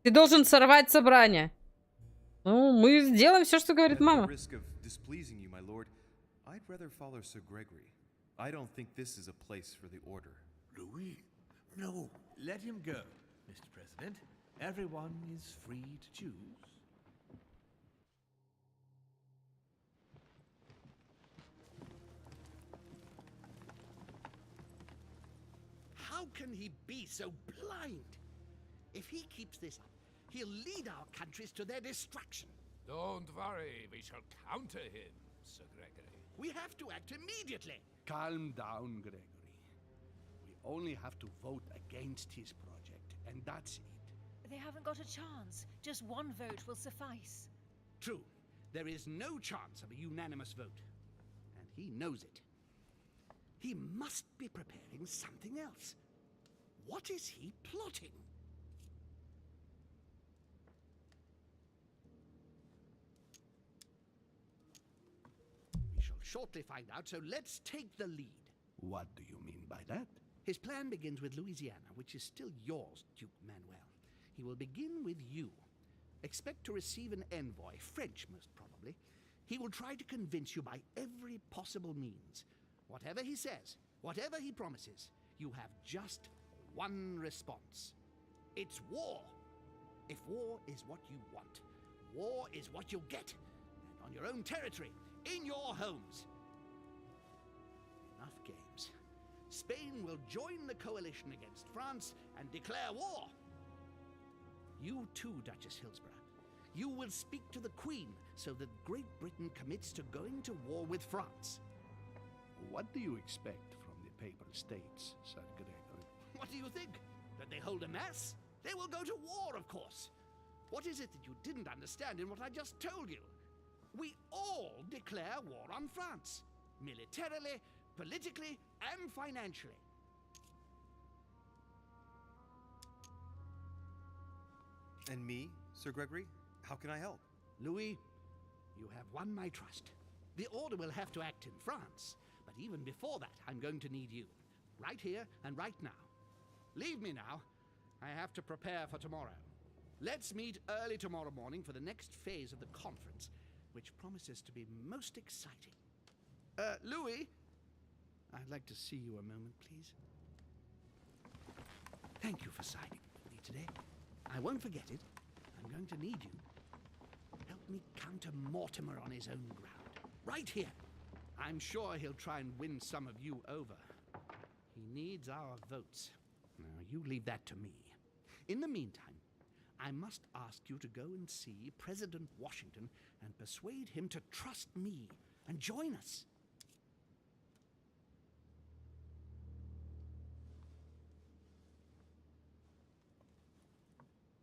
Ты должен сорвать собрание. Ну, мы сделаем все, что говорит мама. Louis, no. Let him go, Mr. President. Everyone is free to choose. How can he be so blind? If he keeps this up, he'll lead our countries to their destruction. Don't worry, we shall counter him, Sir Gregory. We have to act immediately. Calm down, Gregory. We only have to vote against his project, and that's it. They haven't got a chance. Just one vote will suffice. True. There is no chance of a unanimous vote. And he knows it. He must be preparing something else. What is he plotting? We shall shortly find out, so let's take the lead. What do you mean by that? His plan begins with Louisiana, which is still yours, Duke Manuel. He will begin with you. Expect to receive an envoy, French most probably. He will try to convince you by every possible means. Whatever he says, whatever he promises, you have just one response. It's war. If war is what you want, war is what you'll get. And on your own territory, in your homes. Enough games. Spain will join the coalition against France and declare war. You too, Duchess Hillsborough. You will speak to the Queen so that Great Britain commits to going to war with France. What do you expect from the Papal States, Sir Gregory? What do you think? That they hold a mass? They will go to war, of course. What is it that you didn't understand in what I just told you? We all declare war on France. Militarily, politically, and financially. And me, Sir Gregory? How can I help? Louis, you have won my trust. The Order will have to act in France, but even before that, I'm going to need you. Right here and right now. Leave me now. I have to prepare for tomorrow. Let's meet early tomorrow morning for the next phase of the conference, which promises to be most exciting. Louis, I'd like to see you a moment, please. Thank you for signing with me today. I won't forget it. I'm going to need you. Help me counter Mortimer on his own ground. Right here. I'm sure he'll try and win some of you over. He needs our votes. Now, you leave that to me. In the meantime, I must ask you to go and see President Washington and persuade him to trust me and join us.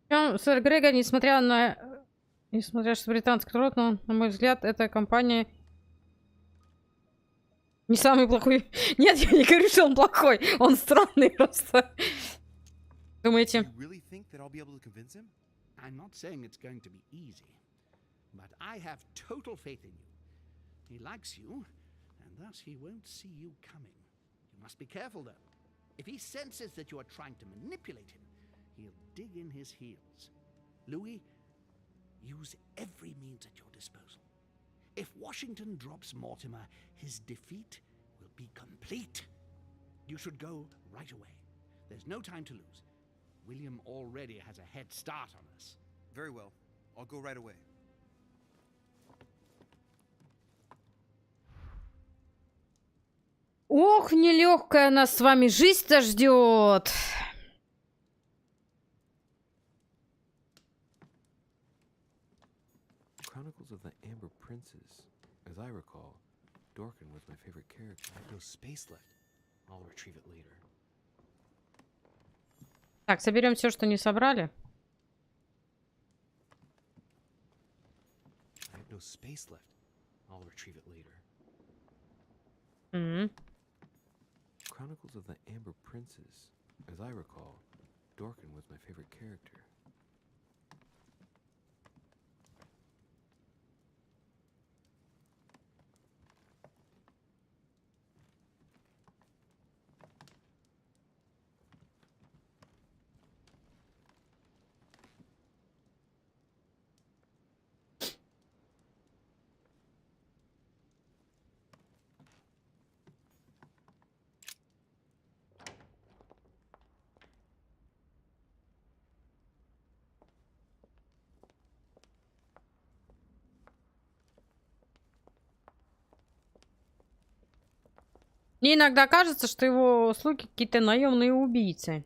Сэр Грега, несмотря что британский народ, но, на мой взгляд, эта компания не самый плохой. Нет, я не говорю, что он плохой. Он странный просто. Думаете? I'm not saying it's going to be easy, but I have total faith in you. He likes you, and thus he won't see you coming. You must be careful, though. If he senses that you are trying to manipulate him, he'll dig in his heels. Louis, use every means at your disposal. If Washington drops Mortimer, his defeat will be complete. You should go right away. There's no time to lose. William already has a head start on us. Very well. I'll go right away. Ох, нелегкая нас с вами жизнь-то ждет. Chronicles of the As I recall, Dorkin was my favorite character. I have no space left. I'll retrieve it later. Так, соберем все, что не собрали. I have no space left. I'll retrieve it later. Chronicles of the Amber Princess. As I recall, Dorkin was my favorite character. Мне иногда кажется, что его слуги какие-то наемные убийцы.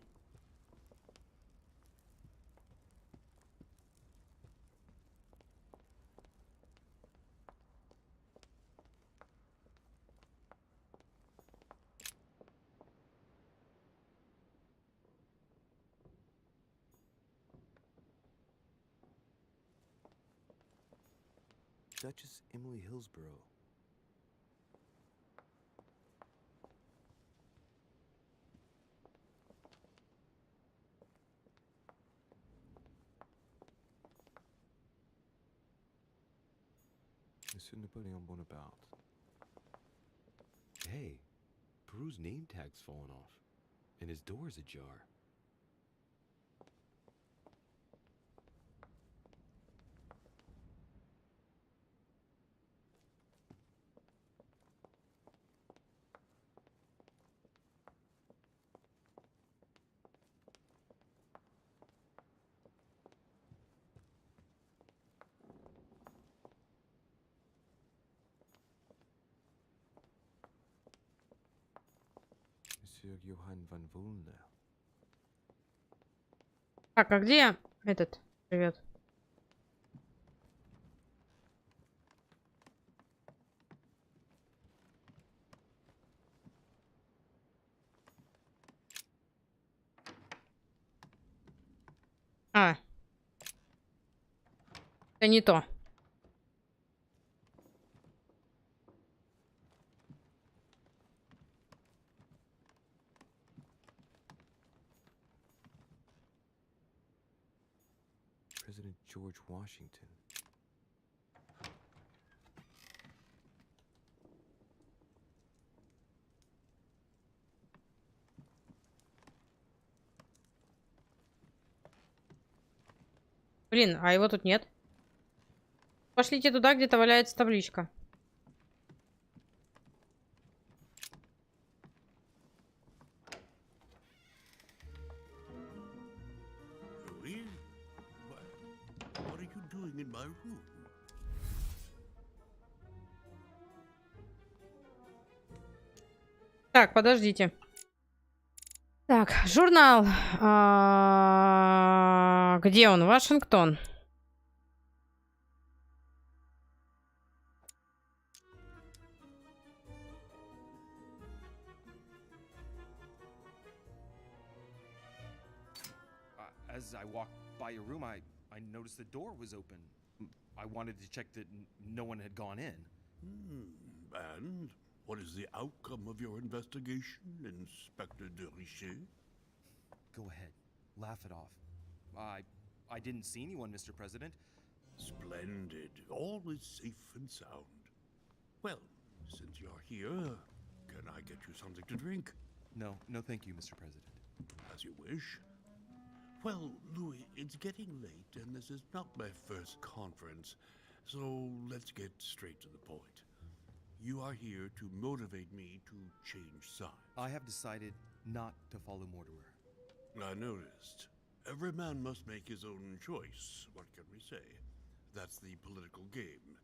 Duchess Emily Hillsborough. Monsieur Napoleon Bonaparte. Hey, Peru's name tag's fallen off, and his door's ajar. Monsieur Johann van Volne. Так, а где этот? Привет. А. Это не то. President George Washington. Блин, а его тут нет. Пошлите туда, где-то валяется табличка. Louis? What are you doing in my room? Так, подождите. Так, журнал. Где он? Вашингтон. As I walked by your room, I noticed the door was open. I wanted to check that no one had gone in. And what is the outcome of your investigation, Inspector de Richet? Go ahead. Laugh it off. I didn't see anyone, Mr. President. Splendid. All is safe and sound. Well, since you're here, can I get you something to drink? No, thank you, Mr. President. As you wish. Well, Louis, it's getting late, and this is not my first conference, so let's get straight to the point. You are here to motivate me to change sides. I have decided not to follow Mortimer. I noticed. Every man must make his own choice. What can we say? That's the political game.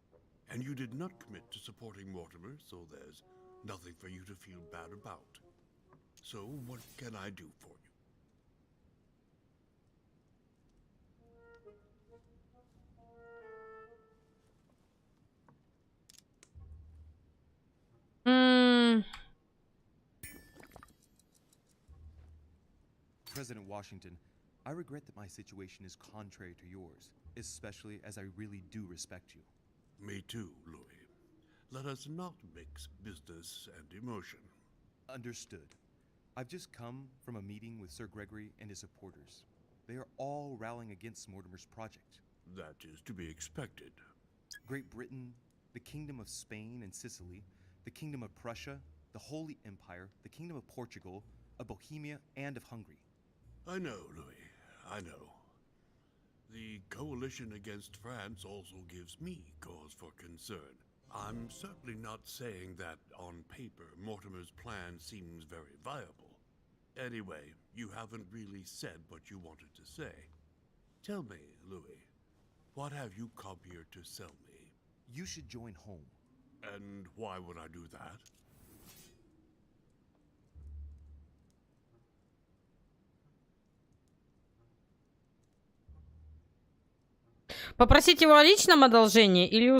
And you did not commit to supporting Mortimer, so there's nothing for you to feel bad about. So what can I do for you? President Washington, I regret that my situation is contrary to yours, especially as I really do respect you. Me too, Louis. Let us not mix business and emotion. Understood. I've just come from a meeting with Sir Gregory and his supporters. They are all rallying against Mortimer's project. That is to be expected. Great Britain, the Kingdom of Spain and Sicily, the Kingdom of Prussia, the Holy Empire, the Kingdom of Portugal, of Bohemia, and of Hungary. I know, Louis. I know. The coalition against France also gives me cause for concern. I'm certainly not saying that on paper Mortimer's plan seems very viable. Anyway, you haven't really said what you wanted to say. Tell me, Louis, what have you come here to sell me? You should join home. And why would I do that? Попросить его о личном одолжении или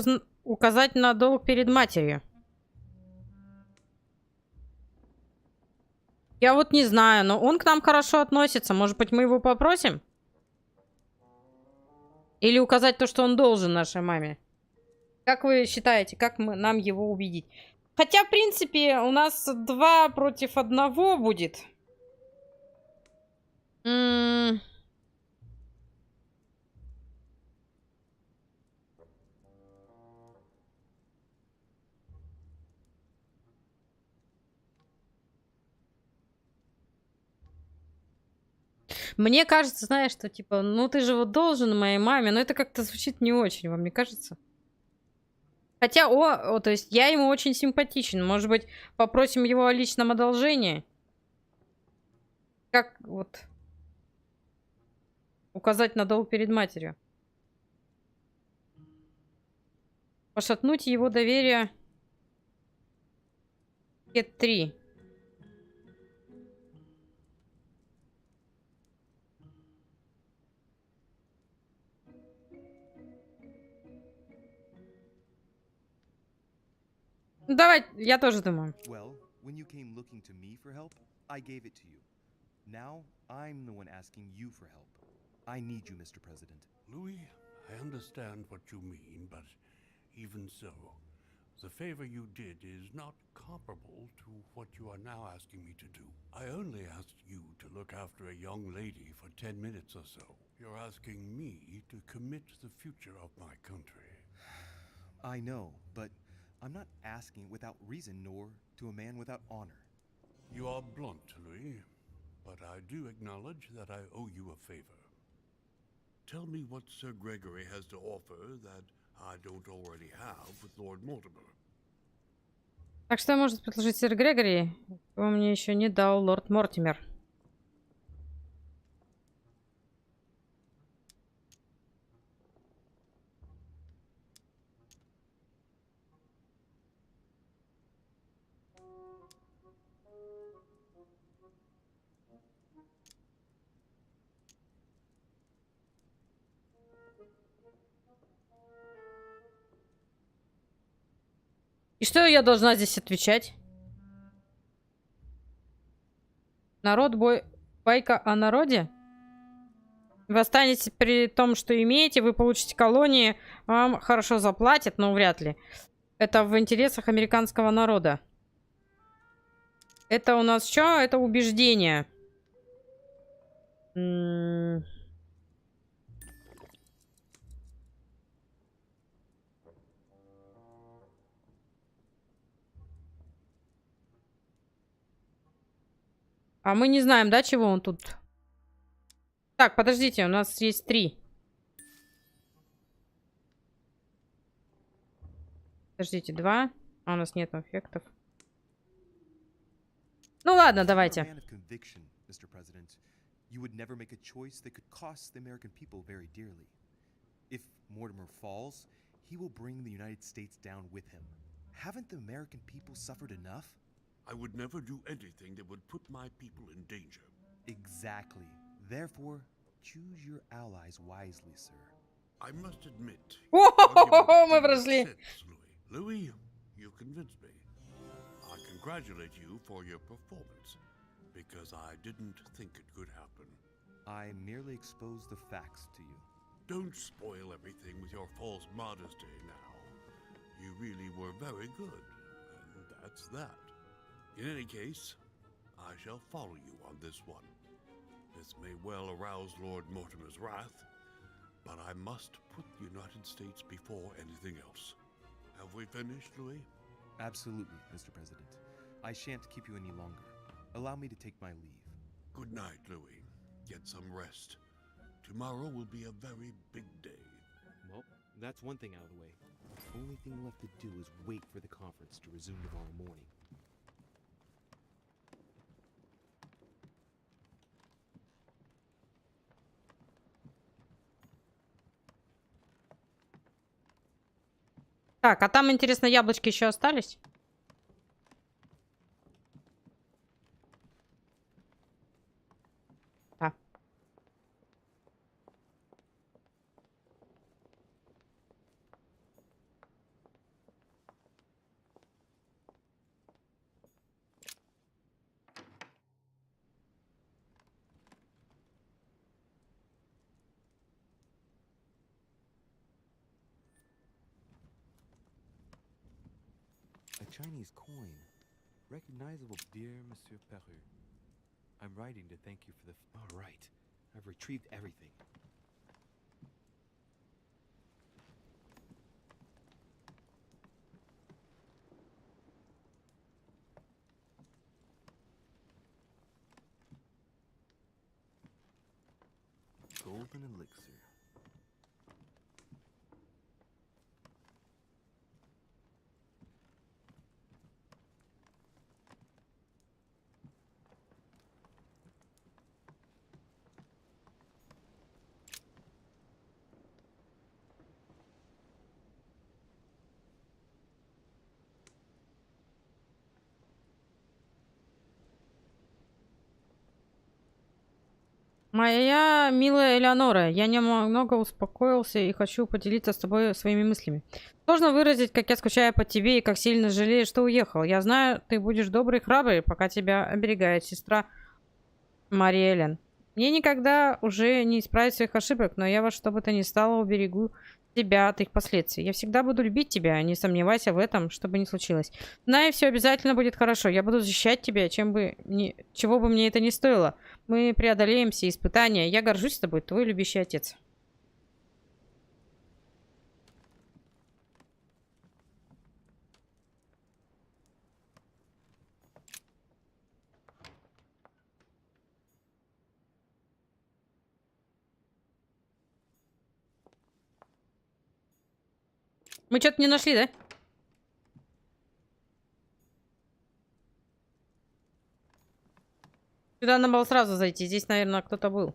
указать на долг перед матерью? Я вот не знаю, но он к нам хорошо относится. Может быть, мы его попросим? Или указать то, что он должен нашей маме? Как вы считаете, как нам его убедить? Хотя, в принципе, у нас 2 против 1 будет. Мне кажется, знаешь, что типа, ну ты же вот должен моей маме, но это как-то звучит не очень, вам не кажется? Хотя, то есть я ему очень симпатичен. Может быть, попросим его о личном одолжении? Как вот указать на долг перед матерью? Пошатнуть его доверие. 3. Давай, я тоже думаю. Well, when you came looking to me for help, I gave it to you. Now, I'm the one asking you for help. I need you, Mr. President. Louis, I understand what you mean, but even so, the favor you did is not comparable to what you are now asking me to do. I only asked you to look after a young lady for 10 minutes or so. You're asking me to commit the future of my country. I know, but I'm not asking without reason nor to a man without honor. You are blunt, Louis, but I do acknowledge that I owe you a favor. Tell me what Sir Gregory has to offer that I don't already have with Lord Mortimer. Так что может предложить сэр Грегори? Его мне еще не дал лорд Мортимер. И что я должна здесь отвечать? Народ, байка о народе? Вы останетесь при том, что имеете, вы получите колонии, вам хорошо заплатят, но вряд ли. Это в интересах американского народа. Это у нас что? Это убеждение. А мы не знаем, да, чего он тут? Так, подождите, у нас есть 3. Подождите, 2. А у нас нет эффектов. Ну ладно, давайте. You would never make a choice that could cost the American people very dearly. If Mortimer falls, he will bring the United States down with him. Haven't the American people suffered enough? I would never do anything that would put my people in danger. Exactly. Therefore, choose your allies wisely, sir. I must admit. Мы прошли. Louis, you convinced me. I congratulate you for your performance. because I didn't think it could happen. I merely exposed the facts to you. Don't spoil everything with your false modesty now. You really were very good, and that's that. In any case, I shall follow you on this one. This may well arouse Lord Mortimer's wrath, but I must put the United States before anything else. Have we finished, Louis? Absolutely, Mr. President. I shan't keep you any longer. Allow me to take my leave. Good night, Louis. Get some rest. Tomorrow will be a very big day. Well, that's one thing out of the way. The only thing left to do is wait for the conference to resume tomorrow morning. Так, а там, интересно, яблочки еще остались? Да. A Chinese coin. Recognizable. Dear Monsieur Peru, I'm writing to thank you for the... All right. I've retrieved everything. Golden elixir. Моя милая Элеонора, я немного успокоился и хочу поделиться с тобой своими мыслями. Сложно выразить, как я скучаю по тебе и как сильно жалею, что уехал. Я знаю, ты будешь добрый и храбрый, пока тебя оберегает сестра Мария Элен. Мне никогда уже не исправить своих ошибок, но я во что бы то ни стало уберегу тебя от их последствий. Я всегда буду любить тебя, не сомневайся в этом, что бы ни случилось. Знаю, все обязательно будет хорошо. Я буду защищать тебя, чего бы мне это ни стоило. Мы преодолеем все испытания. Я горжусь тобой, твой любящий отец. Мы что-то не нашли, да? Сюда надо было сразу зайти. Здесь, наверное, кто-то был.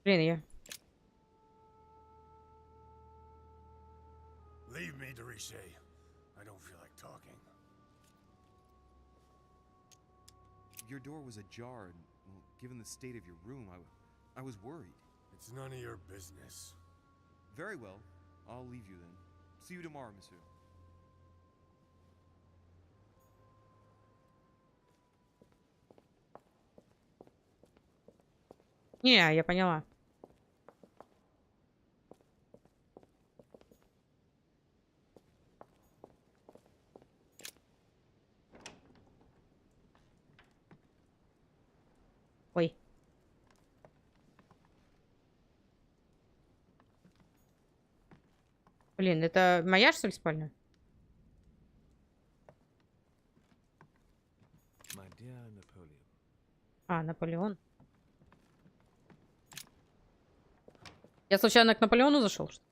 Блин, я... Leave me, Dorishe. I don't feel like talking. Your door was ajar, and well, given the state of your room, I was worried. It's none of your business. Very well. I'll leave you then. See you tomorrow, monsieur. Не, я поняла. Ой. Блин, это моя, что ли, спальня? А, Наполеон. Я случайно к Наполеону зашел, что ли?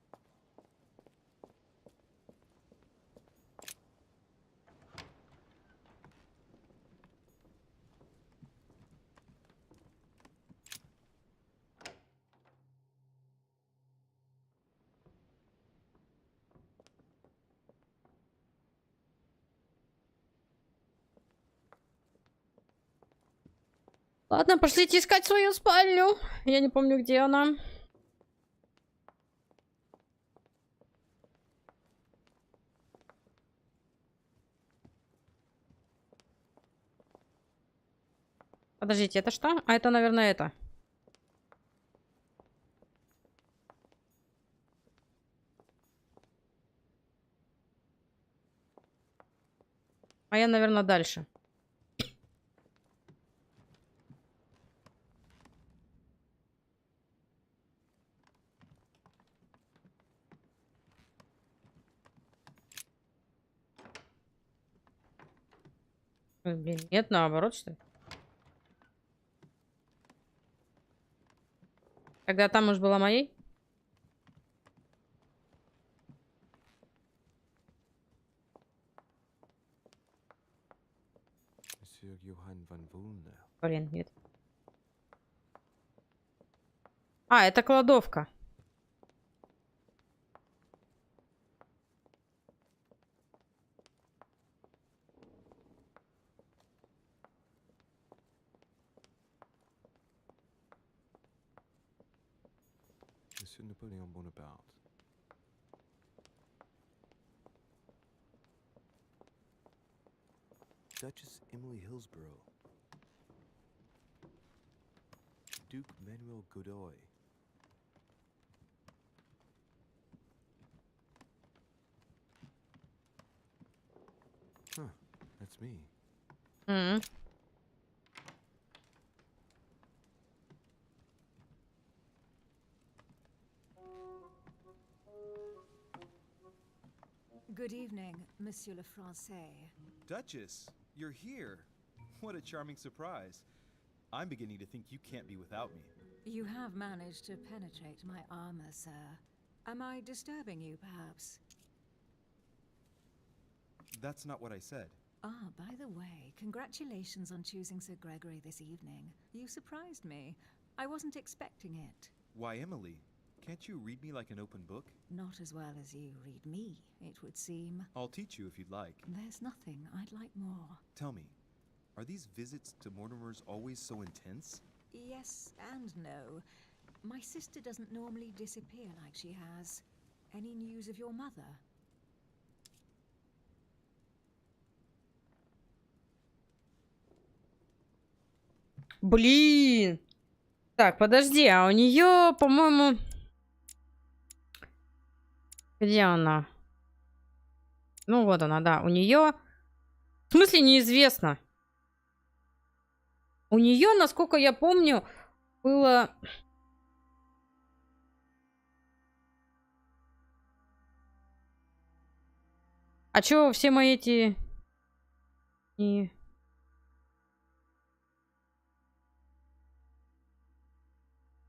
Ладно, пошлите искать свою спальню. Я не помню, где она. Подождите, это что? А это, наверное, это. А я, наверное, дальше. Блин, нет, наоборот, что ли? Когда там уж была моей? Блин, нет. А, это кладовка. Monsieur Napoleon Bonaparte. Duchess Emily Hillsborough. Duke Manuel Godoy. Huh, that's me. Mm. Good evening, Monsieur le Français. Duchess, you're here. What a charming surprise. I'm beginning to think you can't be without me. You have managed to penetrate my armor, sir. Am I disturbing you, perhaps? That's not what I said. Ah, by the way, congratulations on choosing Sir Gregory this evening. You surprised me. I wasn't expecting it. Why, Emily? Can't you read me like an open book? Not as well as you read me, it would seem. I'll teach you if you'd like. There's nothing I'd like more. Tell me, are these visits to Mortimer's always so intense? Yes and no. My sister doesn't normally disappear like she has. Any news of your mother? Блин! Так, подожди, а у нее, по-моему... Где она? Ну, вот она, да. У нее... В смысле неизвестно? У нее, насколько я помню, было... А чё все мои эти... И...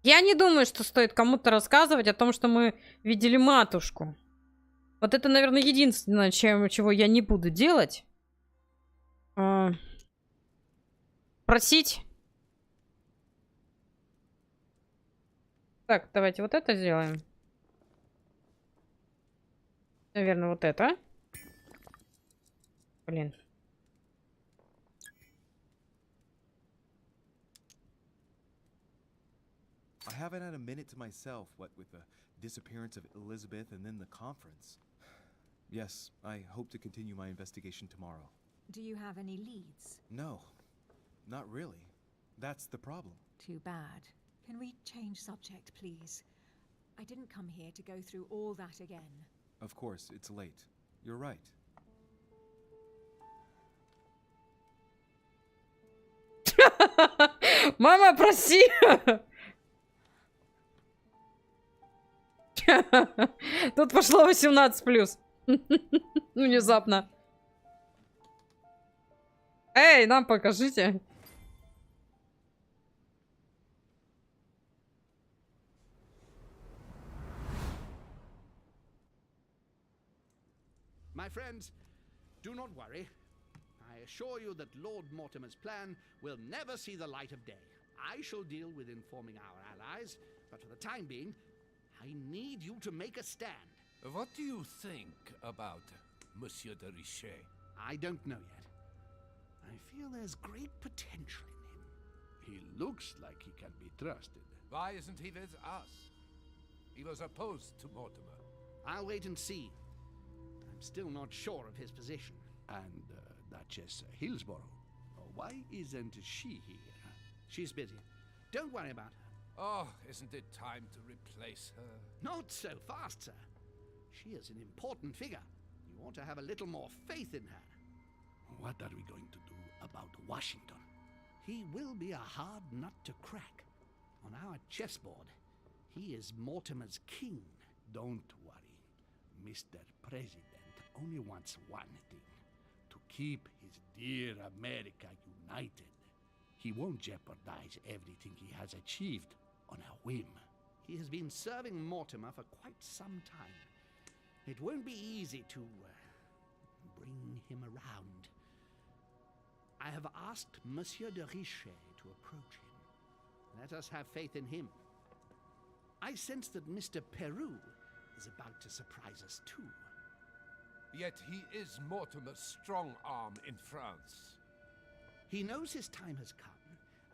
Я не думаю, что стоит кому-то рассказывать о том, что мы видели матушку. Вот это, наверное, единственное, чего я не буду делать. Просить. Так, давайте вот это сделаем. Наверное, вот это. Блин. I haven't had a minute to myself, what with the disappearance of Elizabeth and then the conference. Yes, I hope to continue my investigation tomorrow. Do you have any leads? No, not really. That's the problem. Too bad. Can we change subject, please? I didn't come here to go through all that again. Of course, it's late. You're right. Мама, проси! Тут пошло 18+. Внезапно. Эй, нам покажите. My friends, do not worry. I assure you that Lord Mortimer's plan will never see the light of day. I shall deal with informing our allies, but for the time being, I need you to make a stand. What do you think about Monsieur de Richet? I don't know yet. I feel there's great potential in him. He looks like he can be trusted. Why isn't he with us? He was opposed to Mortimer. I'll wait and see. I'm still not sure of his position. And Duchess Hillsborough. Why isn't she here? She's busy. Don't worry about her. Oh, isn't it time to replace her? Not so fast, sir. She is an important figure. You ought to have a little more faith in her. What are we going to do about Washington? He will be a hard nut to crack. On our chessboard, he is Mortimer's king. Don't worry. Mr. President only wants one thing. To keep his dear America united. He won't jeopardize everything he has achieved on a whim. He has been serving Mortimer for quite some time. It won't be easy to bring him around. I have asked Monsieur de Richet to approach him. Let us have faith in him. I sense that Mr. Peru is about to surprise us too. Yet he is Mortimer's strong arm in France. He knows his time has come,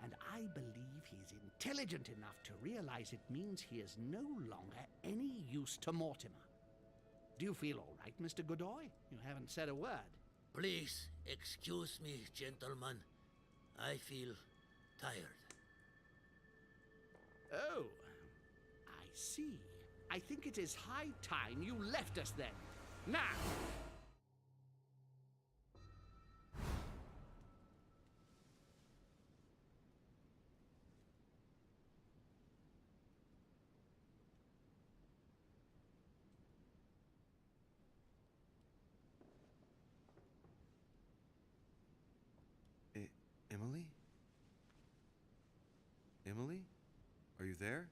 and I believe he's intelligent enough to realize it means he is no longer any use to Mortimer. Do you feel all right, Mr. Godoy? You haven't said a word. Please excuse me, gentlemen. I feel tired. Oh, I see. I think it is high time you left us then. Now! Emily? Emily? Are you there?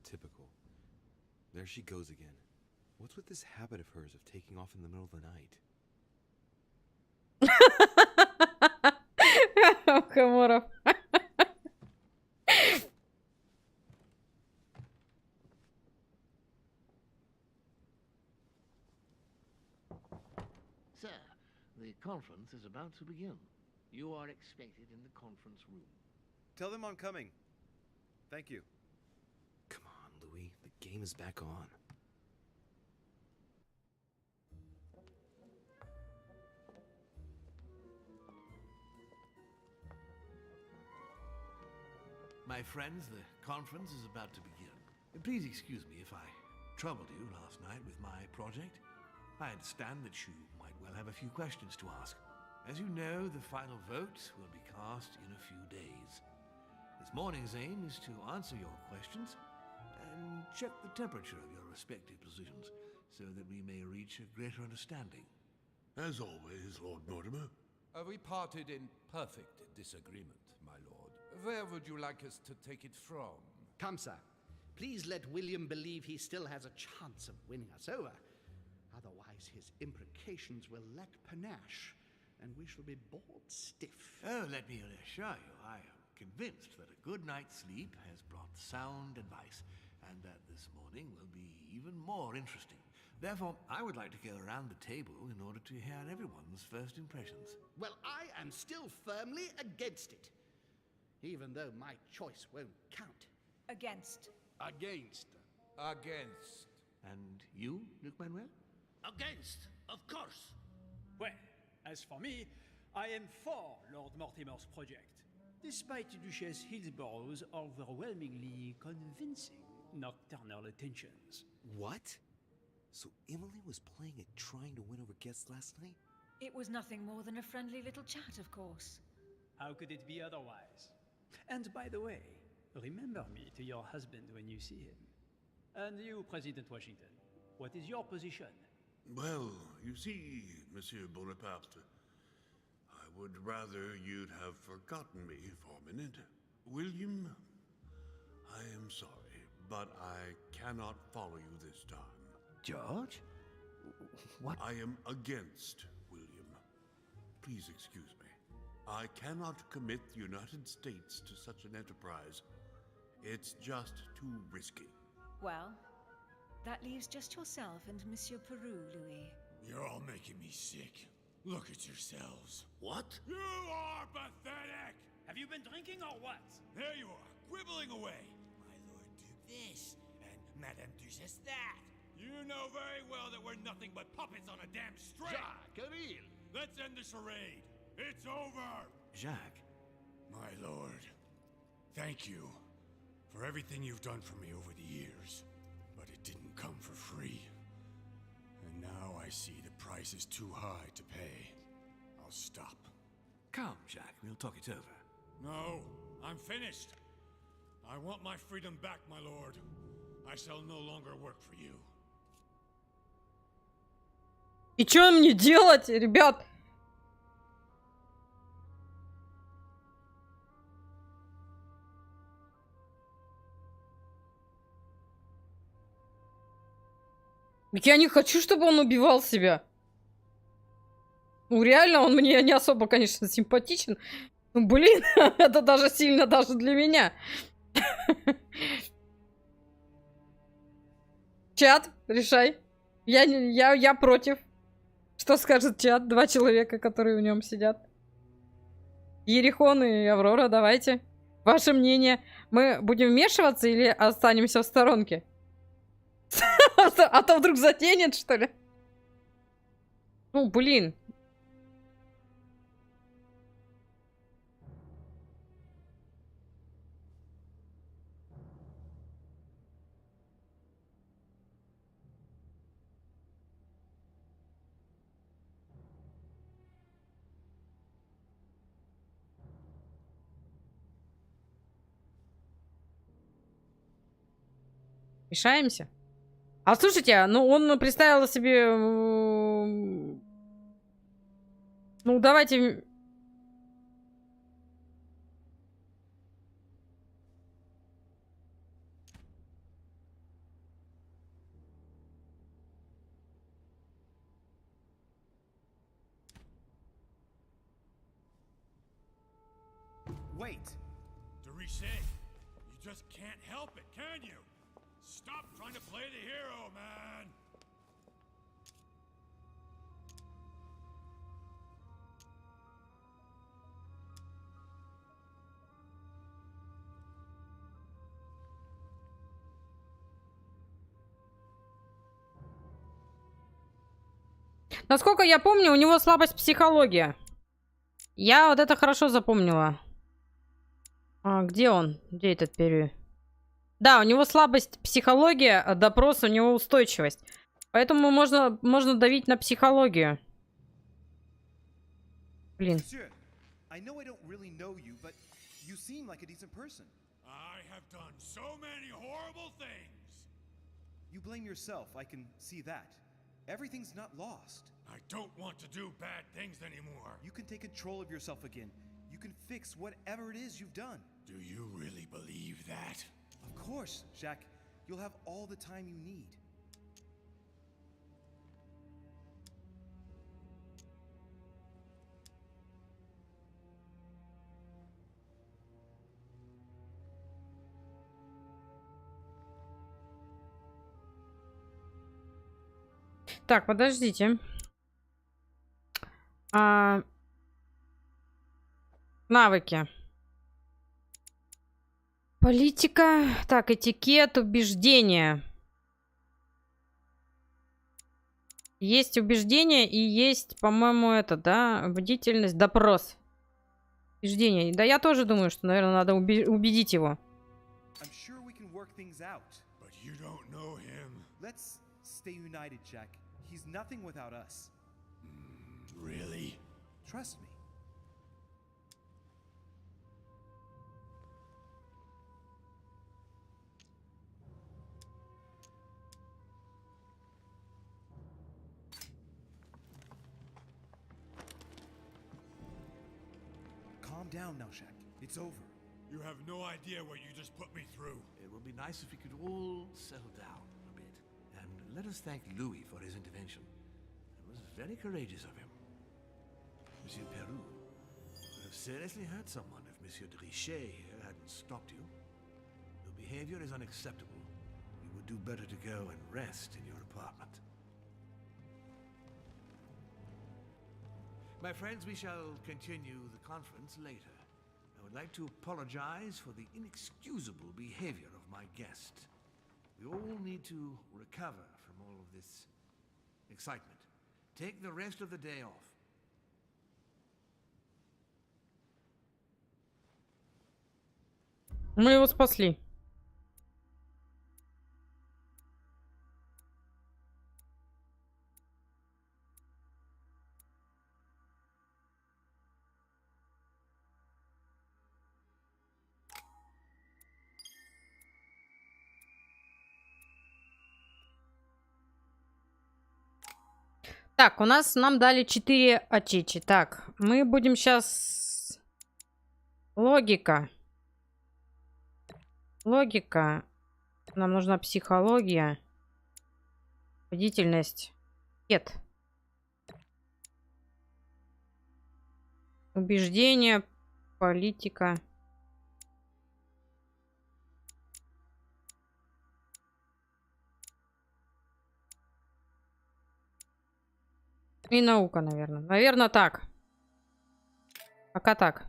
Typical. There she goes again. What's with this habit of hers of taking off in the middle of the night? Комаров. Sir, the conference is about to begin. You are expected in the conference room. Tell them I'm coming. Thank you. Come on, Louis. The game is back on. My friends, the conference is about to begin. Please excuse me if I troubled you last night with my project. I understand that you might well have a few questions to ask. As you know, the final vote will be cast in a few days. This morning's aim is to answer your questions and check the temperature of your respective positions so that we may reach a greater understanding. As always, Lord Mortimer. We parted in perfect disagreement, my lord. Where would you like us to take it from? Come, sir. Please let William believe he still has a chance of winning us over. Otherwise, his imprecations will lack panache, and we shall be bored stiff. Oh, let me assure you, I am convinced that a good night's sleep has brought sound advice, and that this morning will be even more interesting. Therefore, I would like to go around the table in order to hear everyone's first impressions. Well, I am still firmly against it, even though my choice won't count. Against. Against. Against. And you, Luc Manuel? Against, of course. Well, as for me, I am for Lord Mortimer's project, despite Duchess Hillsborough's overwhelmingly convincing nocturnal attentions. What? So Emily was playing at trying to win over guests last night? It was nothing more than a friendly little chat, of course. How could it be otherwise? And by the way, remember me to your husband when you see him. And you, President Washington, what is your position? Well, you see, Monsieur Bonaparte, I would rather you'd have forgotten me for a minute. William, I am sorry, but I cannot follow you this time. George? What? I am against William. Please excuse me. I cannot commit the United States to such an enterprise. It's just too risky. Well, that leaves just yourself and Monsieur Peru, Louis. You're all making me sick. Look at yourselves. What? You are pathetic! Have you been drinking or what? There you are, quibbling away. My Lord Duke this, and Madame Duchess that. You know very well that we're nothing but puppets on a damn string. Jacques, Camille! Let's end the charade. It's over! Jacques. My lord, thank you for everything you've done for me over the years. But it didn't come for free. And now I see the price is too high to pay. I'll stop. Come, Jacques, we'll talk it over. No, I'm finished. I want my freedom back, my lord. I shall no longer work for you. И что мне делать, ребят? Я не хочу, чтобы он убивал себя. Ну, реально, он мне не особо, конечно, симпатичен. Ну, блин, это даже сильно даже для меня. Чат, решай. Я против. Что скажет чат? 2 человека, которые в нем сидят. Ерихон и Аврора, давайте. Ваше мнение. Мы будем вмешиваться или останемся в сторонке? А то вдруг затенет, что ли? Ну, блин. Мешаемся? А слушайте, ну он представил себе... Ну, давайте... Wait. Deriche, you just can't help it, can you? Stop trying to play the hero, man! Насколько я помню, у него слабость психология. Я вот это хорошо запомнила. А, где он? Где этот период? Да, у него слабость психология, а допрос у него устойчивость. Поэтому можно давить на психологию. Блин. I know I don't really know you, but you seem like a decent person. I have done so many horrible things. You blame yourself, I can see that. Everything's not lost. I don't want to do bad things anymore. You can take control of yourself again. You can fix whatever it is you've done. Do you really believe that? Of course, Jacques. You'll have all the time you need. Так, подождите. Навыки. Политика. Так, этикет, убеждения. Есть убеждение и есть, по-моему, это, да, бдительность, допрос. Убеждение. Да, я тоже думаю, что, наверное, надо убедить его. Let's stay united, Jack. He's nothing without us. Really? Trust me. Calm down now, Jack. It's over. You have no idea what you just put me through. It would be nice if we could all settle down a bit. And let us thank Louis for his intervention. It was very courageous of him. Monsieur Peru would have seriously hurt someone if Monsieur de Richet here hadn't stopped you. Your behavior is unacceptable. You would do better to go and rest in your apartment. My friends, we shall continue the conference later. I would like to apologize for the inexcusable behavior of my guest. We all need to recover from all of this excitement. Take the rest of the day off. Мы его спасли. Так, у нас нам дали 4 ачичи. Так, мы будем сейчас... Логика. Логика. Нам нужна психология. Бдительность. Нет. Убеждение. Политика. И наука, наверное. Наверное, так. Пока так.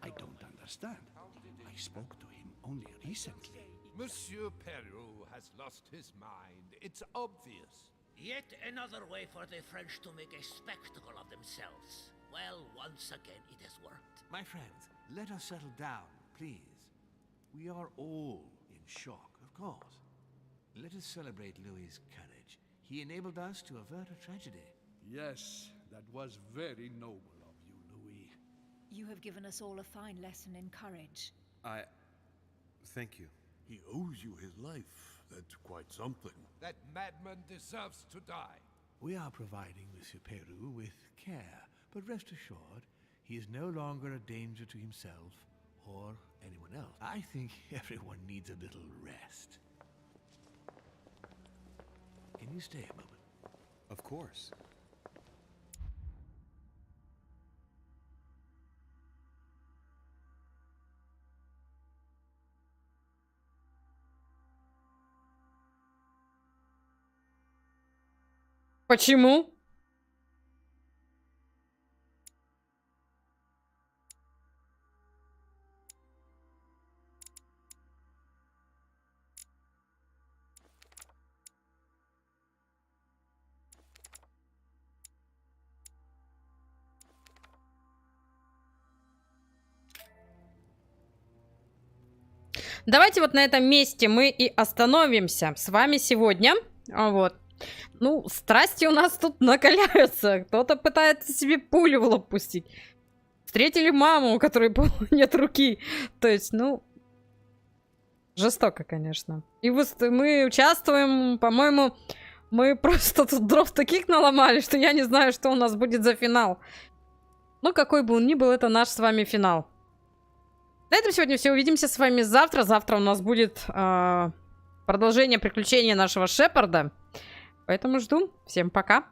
I don't understand. I spoke to him only recently. Monsieur Peru has lost his mind. It's obvious. Yet another way for the French to make a spectacle of themselves. Well, once again, it has worked. My friends, let us settle down, please. We are all in shock, of course. Let us celebrate Louis's courage. He enabled us to avert a tragedy. Yes, that was very noble of you, Louis. You have given us all a fine lesson in courage. Thank you. He owes you his life. That's quite something. That madman deserves to die. We are providing Monsieur Peru with care, but rest assured, he is no longer a danger to himself or anyone else. I think everyone needs a little rest. Can you stay a moment? Of course. Почему? Давайте вот на этом месте мы и остановимся с вами сегодня. Вот. Ну, страсти у нас тут накаляются. Кто-то пытается себе пулю в лоб пустить. Встретили маму, у которой нет руки. То есть, ну, жестоко, конечно. И мы участвуем, по-моему, мы просто тут дров таких наломали, что я не знаю, что у нас будет за финал. Ну, какой бы он ни был, это наш с вами финал. На этом сегодня все. Увидимся с вами завтра. Завтра у нас будет продолжение приключения нашего Шепарда. Поэтому жду. Всем пока.